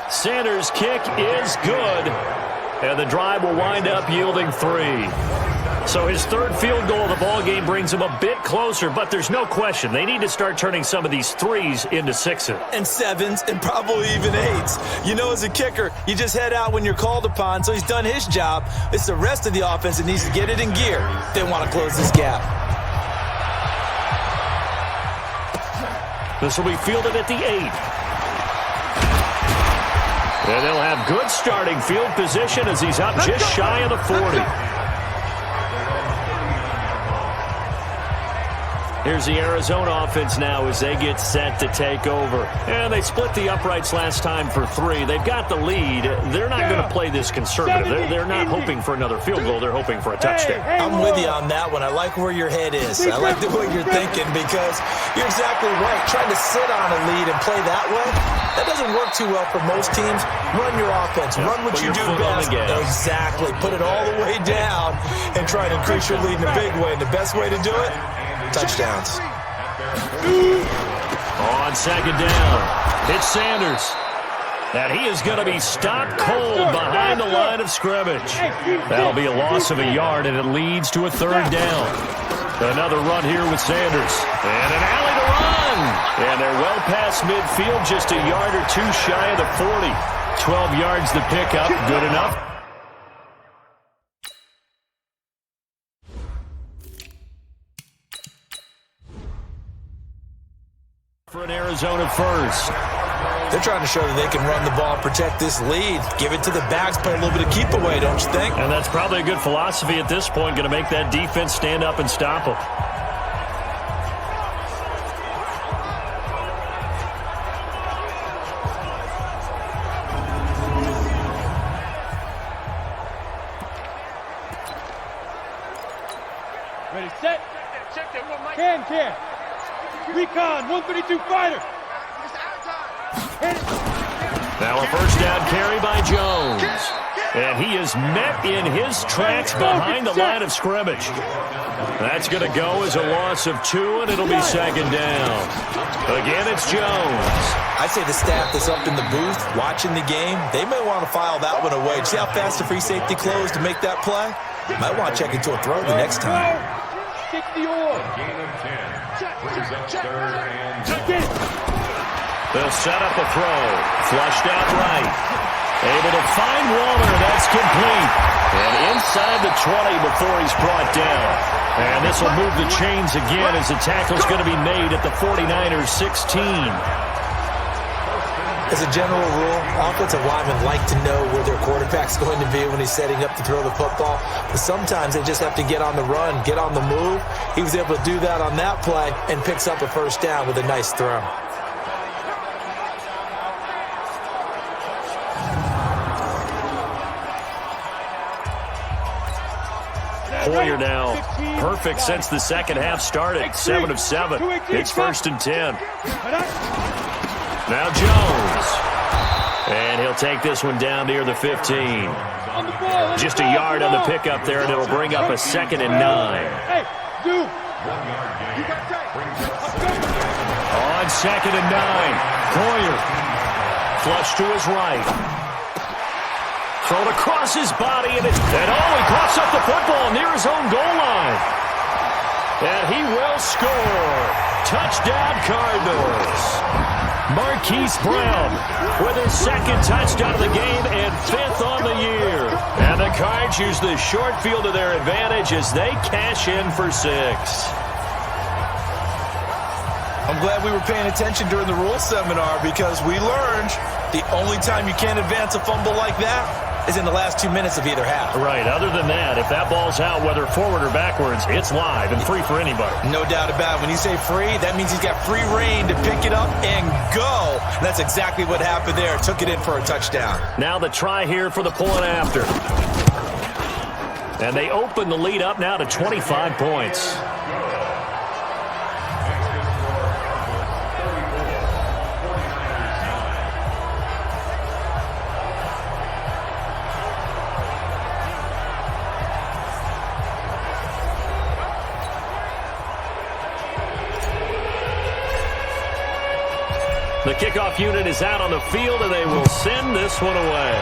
Sanders' kick is good. And the drive will wind up yielding 3. So his 3rd field goal of the ballgame brings him a bit closer, but there's no question. They need to start turning some of these 3s into 6s. And 7s and probably even 8s. You know, as a kicker, you just head out when you're called upon, so he's done his job. It's the rest of the offense that needs to get it in gear if they want to close this gap. This will be fielded at the 8. And they'll have good starting field position as he's up just shy of the 40. Here's the Arizona offense now as they get set to take over. And they split the uprights last time for 3. They've got the lead. They're not going to play this conservative. They're not hoping for another field goal. They're hoping for a touchdown. I'm with you on that one. I like where your head is. I like the way you're thinking because you're exactly right. Trying to sit on a lead and play that way, that doesn't work too well for most teams. Run your offense. Run what you do best. Exactly. Put it all the way down and try to increase your lead in a big way. And the best way to do it, touchdowns. On 2nd down, it's Sanders. And he is going to be stopped cold behind the line of scrimmage. That'll be a loss of a yard, and it leads to a 3rd down. Another run here with Sanders. And an alley to run. And they're well past midfield, just a yard or 2 shy of the 40. 12 yards to pick up. Good enough. For an Arizona 1st. They're trying to show that they can run the ball and protect this lead. Give it to the backs, play a little bit of keep away, don't you think? And that's probably a good philosophy at this point, going to make that defense stand up and stop them. Ready, set. Can. Recon, 132 fighter. Now a first down carry by Jones. And he is met in his tracks behind the line of scrimmage. That's going to go as a loss of 2, and it'll be second down. Again, it's Jones. I say the staff that's up in the booth watching the game, they may want to file that one away. See how fast the free safety closed to make that play? Might want to check into a throw the next time. 60 or. They'll set up a throw. Flushed out right. Able to find Waller. That's complete. And inside the 20 before he's brought down. And this will move the chains again as the tackle's going to be made at the 49ers 16. As a general rule, offensive linemen like to know where their quarterback's going to be when he's setting up to throw the football. But sometimes they just have to get on the run, get on the move. He was able to do that on that play and picks up a first down with a nice throw. Hoyer now perfect since the second half started. 7 of 7. It's 1st and 10. Now Jones. And he'll take this one down near the 15. Just a yard on the pickup there, and it'll bring up a 2nd and 9. On 2nd and 9. Hoyer. Flush to his right. Thrown across his body, and he coughs up the football near his own goal line. And he will score. Touchdown, Cardinals. Marquise Brown with his 2nd touchdown of the game and 5th on the year. And the Cards use the short field to their advantage as they cash in for 6. I'm glad we were paying attention during the rules seminar because we learned the only time you can't advance a fumble like that is in the last 2 minutes of either half. Right. Other than that, if that ball's out, whether forward or backwards, it's live and free for anybody. No doubt about it. When you say free, that means he's got free reign to pick it up and go. And that's exactly what happened there. Took it in for a touchdown. Now the try here for the point after. And they open the lead up now to 25 points. The kickoff unit is out on the field, and they will send this one away.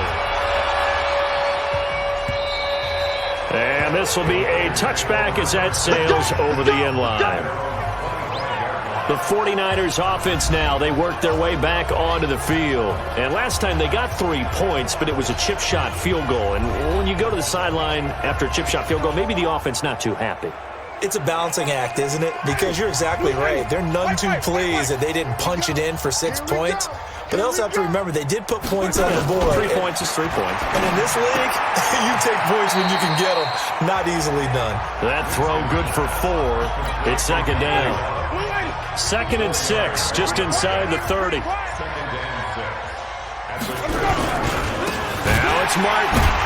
And this will be a touchback as that sails over the end line. The 49ers offense now, they work their way back onto the field. And last time they got 3 points, but it was a chip shot field goal. And when you go to the sideline after a chip shot field goal, maybe the offense not too happy. It's a balancing act, isn't it? Because you're exactly right. They're none too pleased that they didn't punch it in for 6 points. But they also have to remember they did put points on the board. 3 points is 3 points. And in this league, you take points when you can get them. Not easily done. That throw good for 4. It's 2nd down. 2nd and 6, just inside the 30. Now it's Martin.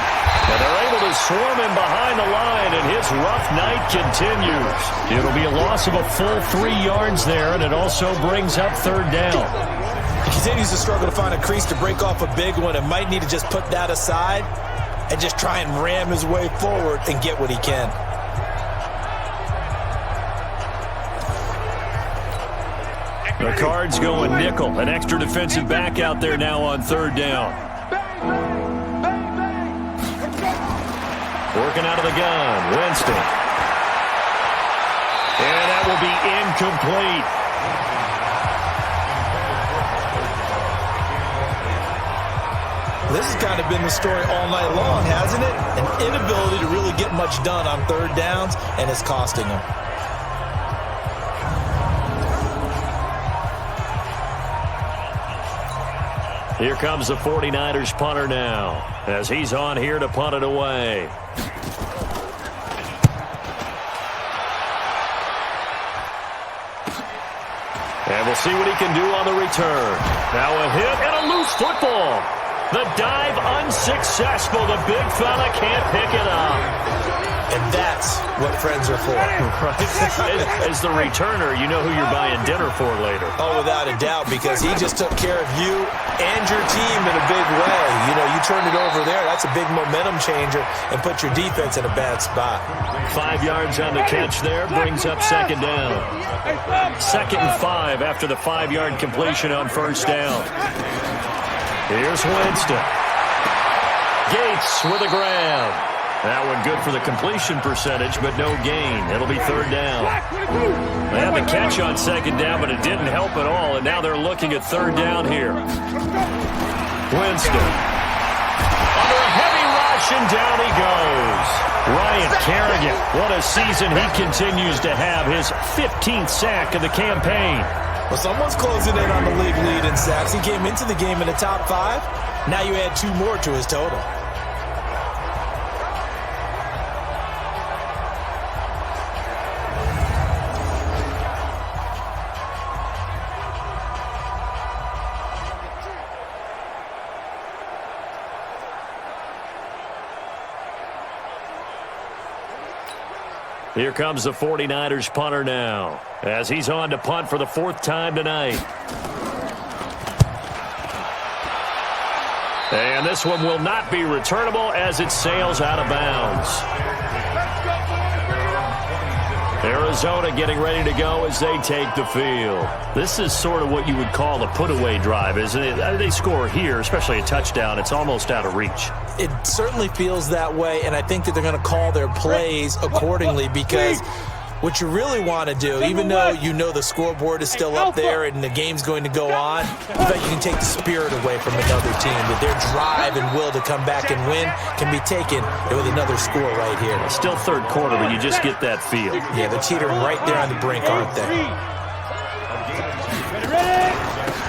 And they're able to swarm him behind the line, and his rough night continues. It'll be a loss of a full 3 yards there, and it also brings up 3rd down. He continues to struggle to find a crease to break off a big one and might need to just put that aside and just try and ram his way forward and get what he can. The Cards going nickel. An extra defensive back out there now on 3rd down. Working out of the gun, Winston. And that will be incomplete. This has kind of been the story all night long, hasn't it? An inability to really get much done on 3rd downs, and it's costing them. Here comes the 49ers punter now, as he's on here to punt it away. And we'll see what he can do on the return. Now a hit and a loose football. The dive unsuccessful. The big fella can't pick it up. And that's what friends are for. Right? As the returner, you know who you're buying dinner for later. Oh, without a doubt, because he just took care of you and your team in a big way. You know, you turned it over there. That's a big momentum changer and put your defense in a bad spot. 5 yards on the catch there brings up second down. 2nd and 5 after the 5-yard completion on first down. Here's Winston. Gates with a grab. That one good for the completion percentage, but no gain. It'll be third down. They had the catch on second down, but it didn't help at all, and now they're looking at third down here. Winston. Under a heavy rush, and down he goes. Ryan Kerrigan, what a season he continues to have. His 15th sack of the campaign. Well, someone's closing in on the league lead in sacks. He came into the game in the top 5. Now you add 2 more to his total. Here comes the 49ers punter now, as he's on to punt for the 4th time tonight. And this one will not be returnable as it sails out of bounds. Arizona getting ready to go as they take the field. This is sort of what you would call a put-away drive, isn't it? They score here, especially a touchdown. It's almost out of reach. It certainly feels that way, and I think that they're going to call their plays accordingly, because what you really want to do, even though you know the scoreboard is still up there and the game's going to go on, I bet you can take the spirit away from another team, that their drive and will to come back and win can be taken with another score right here. Still third quarter, but you just get that feel. Yeah, they're teetering right there on the brink, aren't they?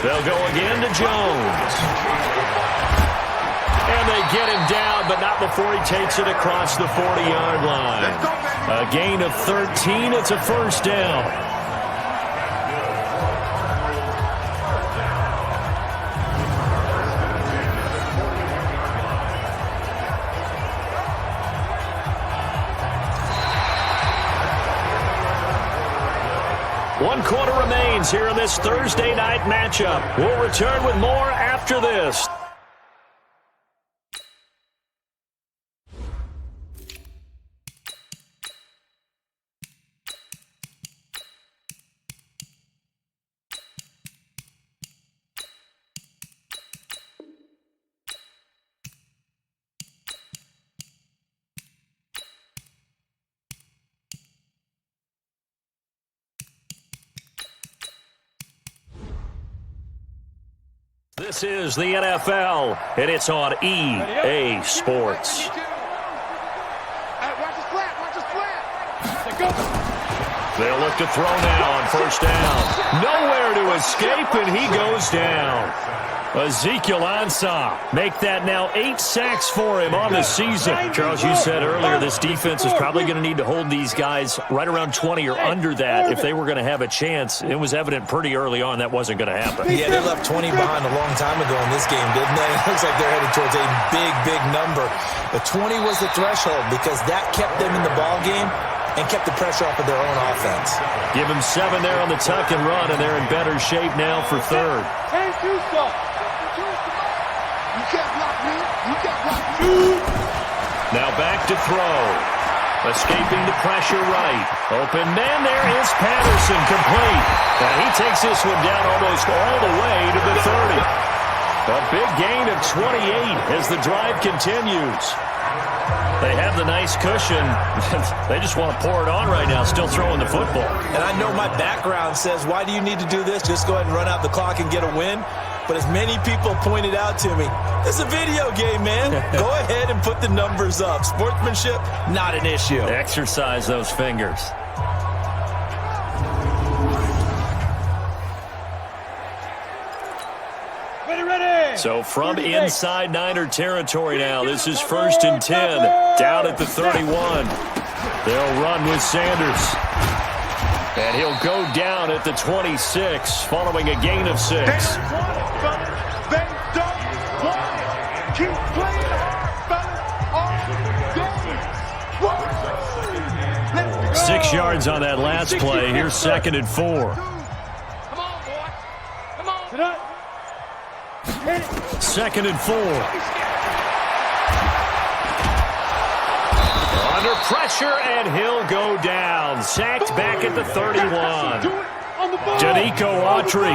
They'll go again to Jones. And they get him down, but not before he takes it across the 40-yard line. A gain of 13. It's a first down. One quarter remains here in this Thursday night matchup. We'll return with more after this. This is the NFL, and it's on EA Sports. They'll look to throw now on first down. Nowhere to escape, and he goes down. Ezekiel Ansah, make that now 8 sacks for him on the season. Charles, you said earlier this defense is probably going to need to hold these guys right around 20 or under that if they were going to have a chance. It was evident pretty early on that wasn't going to happen. Yeah, they left 20 behind a long time ago in this game, didn't they? It looks like they're headed towards a big, big number. But 20 was the threshold because that kept them in the ball game and kept the pressure off of their own offense. Give them 7 there on the tuck and run, and they're in better shape now for third. Now back to throw. Escaping the pressure right. Open man, there is Patterson, complete. And he takes this one down almost all the way to the 30. A big gain of 28 as the drive continues. They have the nice cushion. They just want to pour it on right now, still throwing the football. And I know my background says, why do you need to do this? Just go ahead and run out the clock and get a win. But as many people pointed out to me, it's a video game, man. Go ahead and put the numbers up. Sportsmanship, not an issue. Exercise those fingers. So from inside Niner territory now, this is 1st and 10, down at the 31. They'll run with Sanders. And he'll go down at the 26, following a gain of 6. They don't want it. Keep playing hard, fellas, all game. 6 yards on that last play. Here's 2nd and 4. Come on, boy. Come on. 2nd and 4. Under pressure, and he'll go down. Sacked back at the 31. Danico Autry,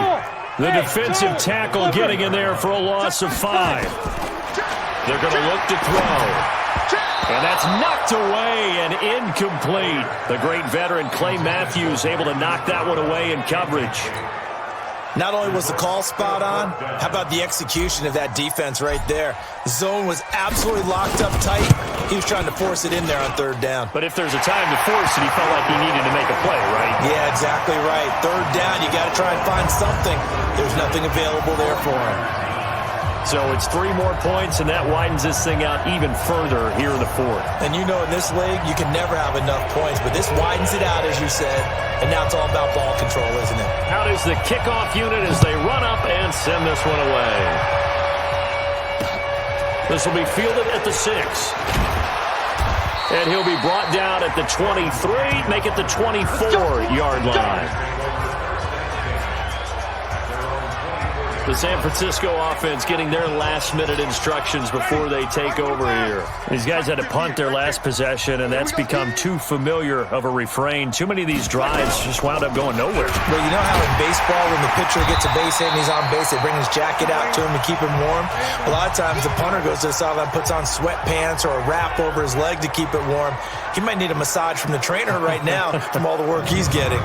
the defensive tackle, getting in there for a loss of 5. They're going to look to throw. And that's knocked away and incomplete. The great veteran Clay Matthews able to knock that one away in coverage. Not only was the call spot on, how about the execution of that defense right there? The zone was absolutely locked up tight. He was trying to force it in there on 3rd down. But if there's a time to force it, he felt like he needed to make a play, right? Yeah, exactly right. 3rd down, you got to try and find something. There's nothing available there for him. So it's 3 more points, and that widens this thing out even further here in the 4th. And you know in this league, you can never have enough points, but this widens it out, as you said, and now it's all about ball control, isn't it? Out is the kickoff unit as they run up and send this one away. This will be fielded at the 6. And he'll be brought down at the 23, make it the 24-yard line. The San Francisco offense getting their last-minute instructions before they take over here. These guys had to punt their last possession, and that's become too familiar of a refrain. Too many of these drives just wound up going nowhere. Well, you know how in baseball, when the pitcher gets a base hit and he's on base, they bring his jacket out to him to keep him warm? A lot of times the punter goes to the sideline, puts on sweatpants or a wrap over his leg to keep it warm. He might need a massage from the trainer right now from all the work he's getting.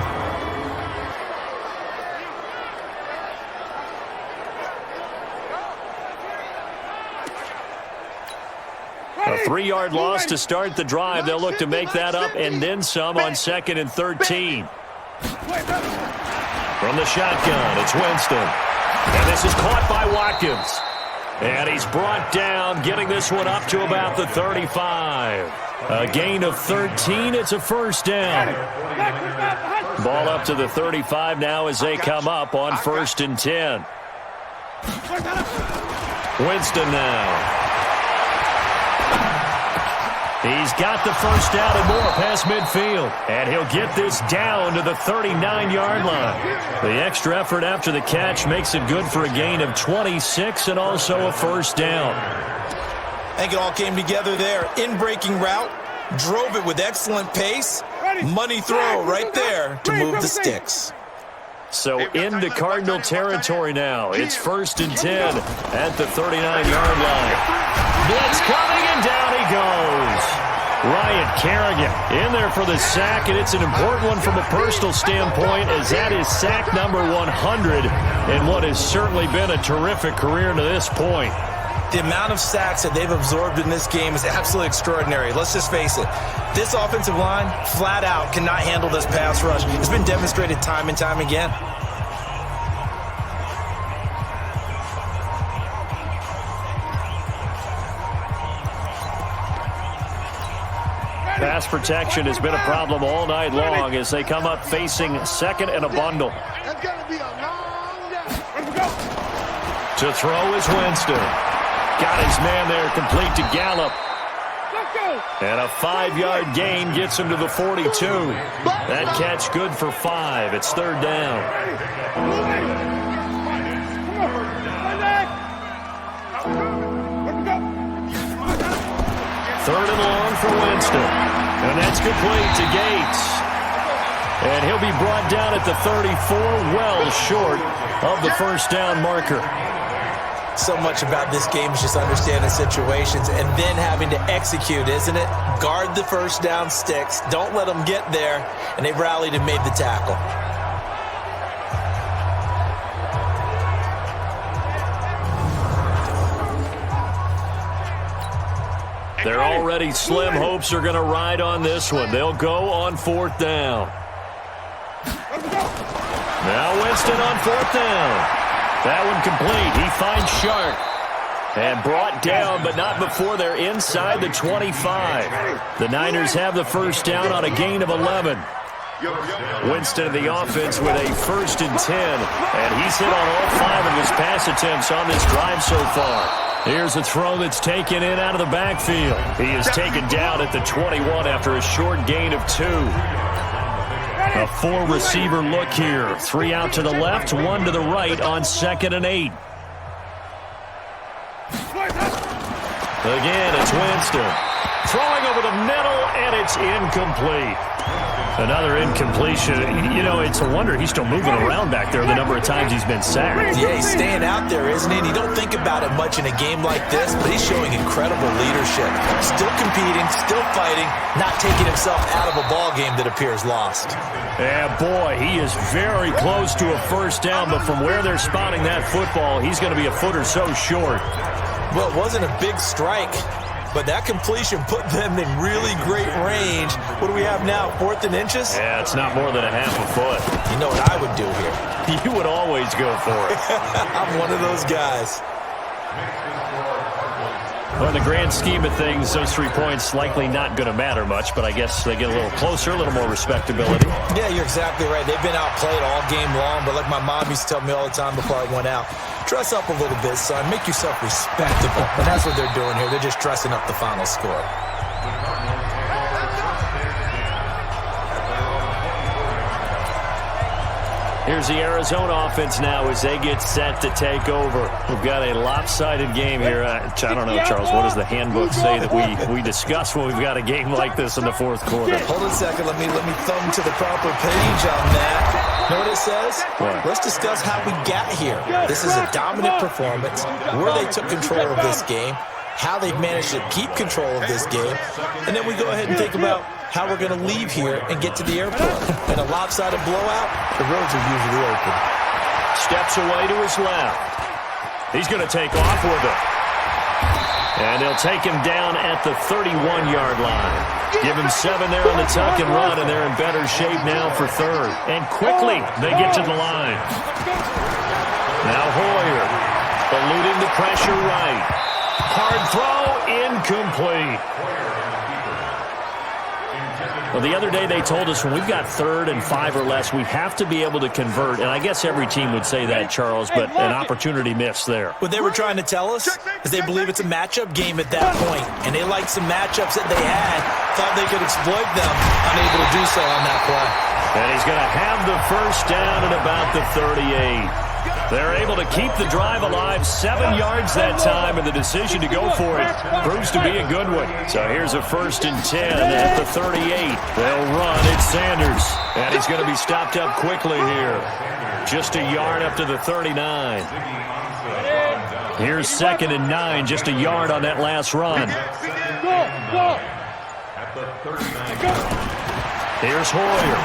A 3-yard loss to start the drive. They'll look to make that up and then some on 2nd and 13. From the shotgun, it's Winston. And this is caught by Watkins. And he's brought down, getting this one up to about the 35. A gain of 13. It's a 1st down. Ball up to the 35 now as they come up on 1st and 10. Winston now. He's got the 1st down and more past midfield. And he'll get this down to the 39-yard line. The extra effort after the catch makes it good for a gain of 26 and also a 1st down. I think it all came together there. In-breaking route, drove it with excellent pace. Money throw right there to move the sticks. So into Cardinal territory now. It's 1st and 10 at the 39-yard line. Blitz coming, and down he goes. Ryan Kerrigan in there for the sack, and it's an important one from a personal standpoint, as that is sack number 100 in what has certainly been a terrific career to this point. The amount of sacks that they've absorbed in this game is absolutely extraordinary. Let's just face it. This offensive line, flat out, cannot handle this pass rush. It's been demonstrated time and time again. Pass protection has been a problem all night long as they come up facing 2nd and a bundle. That's going to be a long day. Let's go. To throw is Winston. Got his man there, complete to Gallup. Let's go. And a 5-yard gain gets him to the 42. That catch good for 5. It's 3rd down. Come on. Let's go. 3rd and long for Winston. And that's complete to Gates. And he'll be brought down at the 34, well short of the 1st down marker. So much about this game is just understanding situations and then having to execute, isn't it? Guard the 1st down sticks. Don't let them get there. And they rallied and made the tackle. They're already slim hopes are going to ride on this one. They'll go on 4th down. Now Winston on 4th down. That one complete. He finds Shark. And brought down, but not before they're inside the 25. The Niners have the first down on a gain of 11. Winston in the offense with a 1st and 10. And he's hit on all 5 of his pass attempts on this drive so far. Here's a throw that's taken in out of the backfield. He is taken down at the 21 after a short gain of 2. A 4-receiver look here. 3 out to the left, 1 to the right on 2nd and 8. Again, it's Winston. Throwing over the middle, and it's incomplete. Another incompletion. You know, it's a wonder he's still moving around back there the number of times he's been sacked. Yeah, he's staying out there, isn't he? And you don't think about it much in a game like this, but he's showing incredible leadership. Still competing, still fighting, not taking himself out of a ball game that appears lost. Yeah, boy, he is very close to a first down, but from where they're spotting that football, he's going to be a foot or so short. Well, it wasn't a big strike, but that completion put them in really great range. What do we have now, 4th and inches? Yeah, it's not more than a half a foot. You know what I would do here? You would always go for it. I'm one of those guys. Well, in the grand scheme of things, those 3 points likely not going to matter much, but I guess they get a little closer, a little more respectability. Yeah, you're exactly right. They've been outplayed all game long, but like my mom used to tell me all the time before I went out, dress up a little bit, son. Make yourself respectable. And that's what they're doing here. They're just dressing up the final score. Here's the Arizona offense now as they get set to take over. We've got a lopsided game here. I don't know, Charles, what does the handbook say that we discuss when we've got a game like this in the 4th quarter? Hold on a second. Let me thumb to the proper page on that. Know what it says? What? Let's discuss how we got here. This is a dominant performance, where they took control of this game, how they've managed to keep control of this game, and then we go ahead and think about how we're going to leave here and get to the airport. In a lopsided blowout, the roads are usually open. Steps away to his left. He's going to take off with it. And they'll take him down at the 31-yard line. Give him 7 there on the tuck and run, and they're in better shape now for 3rd. And quickly, they get to the line. Now Hoyer, eluding the pressure right. Hard throw, incomplete. Well, the other day they told us when we've got 3rd and 5 or less, we have to be able to convert. And I guess every team would say that, Charles, but an opportunity missed there. What they were trying to tell us is they believe it's a matchup game at that point, and they liked some matchups that they had, thought they could exploit them, unable to do so on that play. And he's going to have the first down at about the 38. They're able to keep the drive alive, 7 yards that time, and the decision to go for it proves to be a good one. So here's a 1st and 10 at the 38. They'll run. It's Sanders, and he's going to be stopped up quickly here. Just a yard up to the 39. Here's 2nd and 9, just a yard on that last run. Here's Hoyer.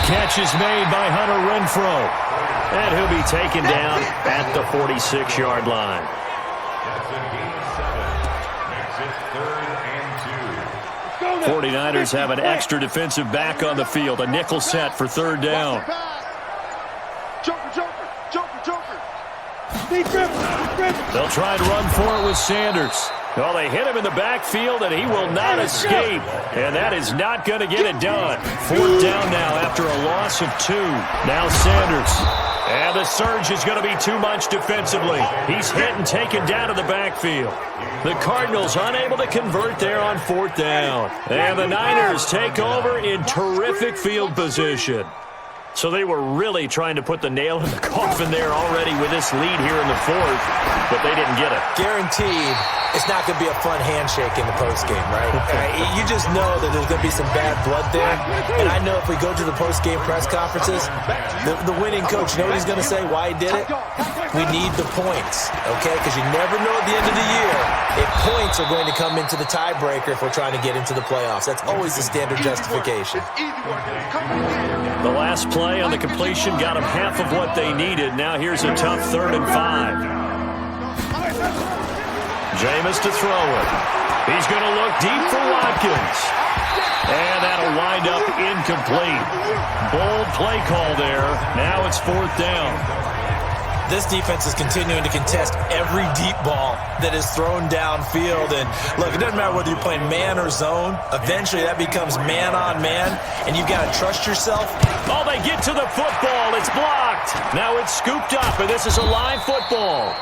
Catch is made by Hunter Renfrow. And he'll be taken down at the 46-yard line. Go 49ers have an extra defensive back on the field. A nickel set for 3rd down. They'll try and run for it with Sanders. Well, they hit him in the backfield, and he will not escape. And that is not going to get it done. 4th down now after a loss of 2. Now Sanders. And the surge is going to be too much defensively. He's hit and taken down to the backfield. The Cardinals unable to convert there on 4th down. And the Niners take over in terrific field position. So they were really trying to put the nail in the coffin there already with this lead here in the 4th, but they didn't get it. Guaranteed, it's not going to be a fun handshake in the postgame, right? You just know that there's going to be some bad blood there. And I know if we go to the postgame press conferences, the winning coach, you know what he's going to say, why he did it? We need the points, okay? Because you never know at the end of the year if points are going to come into the tiebreaker if we're trying to get into the playoffs. That's always the standard justification. The last play on the completion got them half of what they needed. Now here's a tough 3rd and 5. Jameis to throw it. He's going to look deep for Watkins. And that'll wind up incomplete. Bold play call there. Now it's 4th down. This defense is continuing to contest every deep ball that is thrown downfield. And look, it doesn't matter whether you're playing man or zone. Eventually, that becomes man on man, and you've got to trust yourself. Oh, they get to the football. It's blocked. Now it's scooped up, and this is a live football.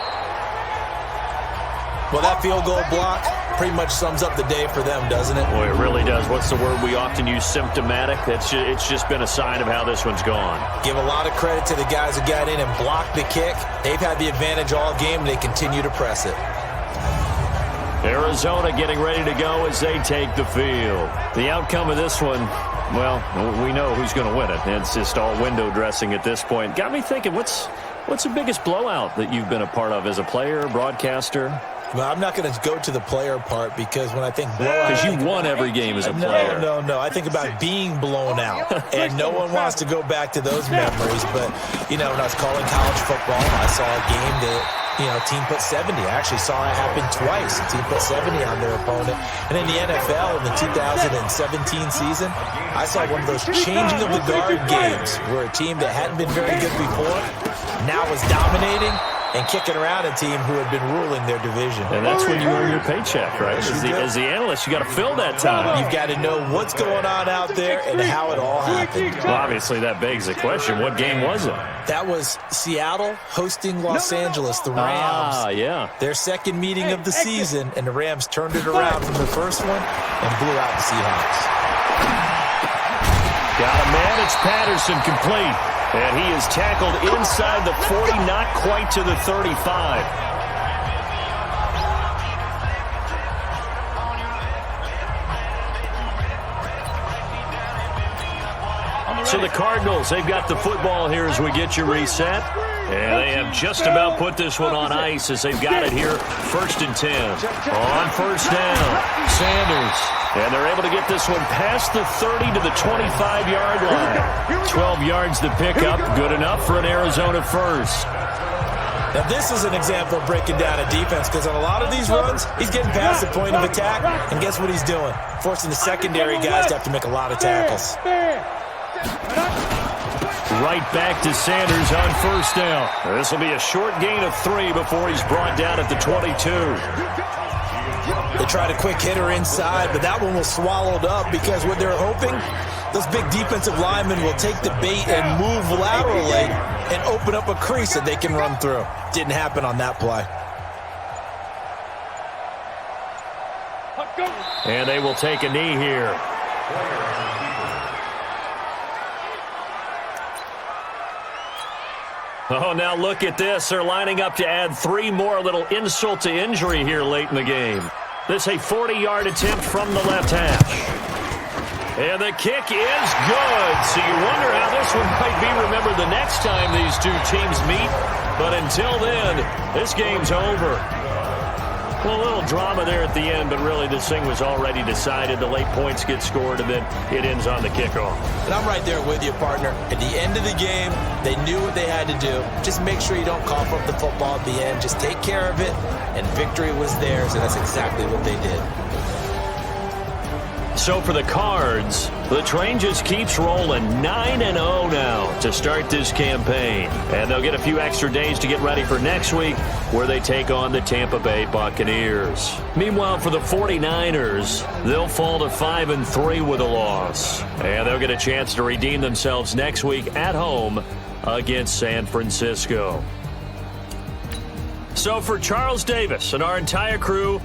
Well, that field goal block pretty much sums up the day for them, doesn't it? Boy, it really does. What's the word we often use? Symptomatic. It's just been a sign of how this one's gone. Give a lot of credit to the guys who got in and blocked the kick. They've had the advantage all game, and they continue to press it. Arizona getting ready to go as they take the field. The outcome of this one, well, we know who's going to win it. It's just all window dressing at this point. Got me thinking, what's the biggest blowout that you've been a part of as a player, broadcaster? Well, I'm not going to go to the player part because when I think blowout... Because you won every game as a player. No. I think about being blown out. And no one wants to go back to those memories. But, when I was calling college football, I saw a game that, team put 70. I actually saw it happen twice. A team put 70 on their opponent. And in the NFL, in the 2017 season, I saw one of those changing of the guard games where a team that hadn't been very good before now was dominating and kicking around a team who had been ruling their division. And that's when you earn your paycheck, right? As the analyst, you got to fill that time. You've got to know what's going on out there and how it all happened. Well, obviously, that begs the question, what game was it? That was Seattle hosting Los Angeles, the Rams. Yeah. Their second meeting of the season, and the Rams turned it around from the first one and blew out the Seahawks. Got a man, it's Patterson, complete. And he is tackled inside the 40, not quite to the 35. So the Cardinals, they've got the football here as we get you reset. And they have just about put this one on ice as they've got it here, 1st and 10. On first down, Sanders. And they're able to get this one past the 30 to the 25-yard line. 12 yards to pick up, good enough for an Arizona first. Now, this is an example of breaking down a defense because on a lot of these runs, he's getting past the point of attack, and guess what he's doing? Forcing the secondary guys to have to make a lot of tackles. Right back to Sanders on first down. This will be a short gain of 3 before he's brought down at the 22. They tried a quick hitter inside, but that one was swallowed up because what they're hoping, those big defensive linemen will take the bait and move laterally and open up a crease that they can run through. Didn't happen on that play. And they will take a knee here. Oh, now look at this. They're lining up to add 3 more, little insult to injury here late in the game. This is a 40-yard attempt from the left hash. And the kick is good. So you wonder how this one might be remembered the next time these two teams meet. But until then, this game's over. Well, a little drama there at the end, but really this thing was already decided. The late points get scored, and then it ends on the kickoff. And I'm right there with you, partner. At the end of the game, they knew what they had to do. Just make sure you don't cough up the football at the end. Just take care of it, and victory was theirs, and that's exactly what they did. So for the Cards, the train just keeps rolling, 9-0 now to start this campaign. And they'll get a few extra days to get ready for next week, where they take on the Tampa Bay Buccaneers. Meanwhile, for the 49ers, they'll fall to 5-3 with a loss. And they'll get a chance to redeem themselves next week at home against San Francisco. So for Charles Davis and our entire crew,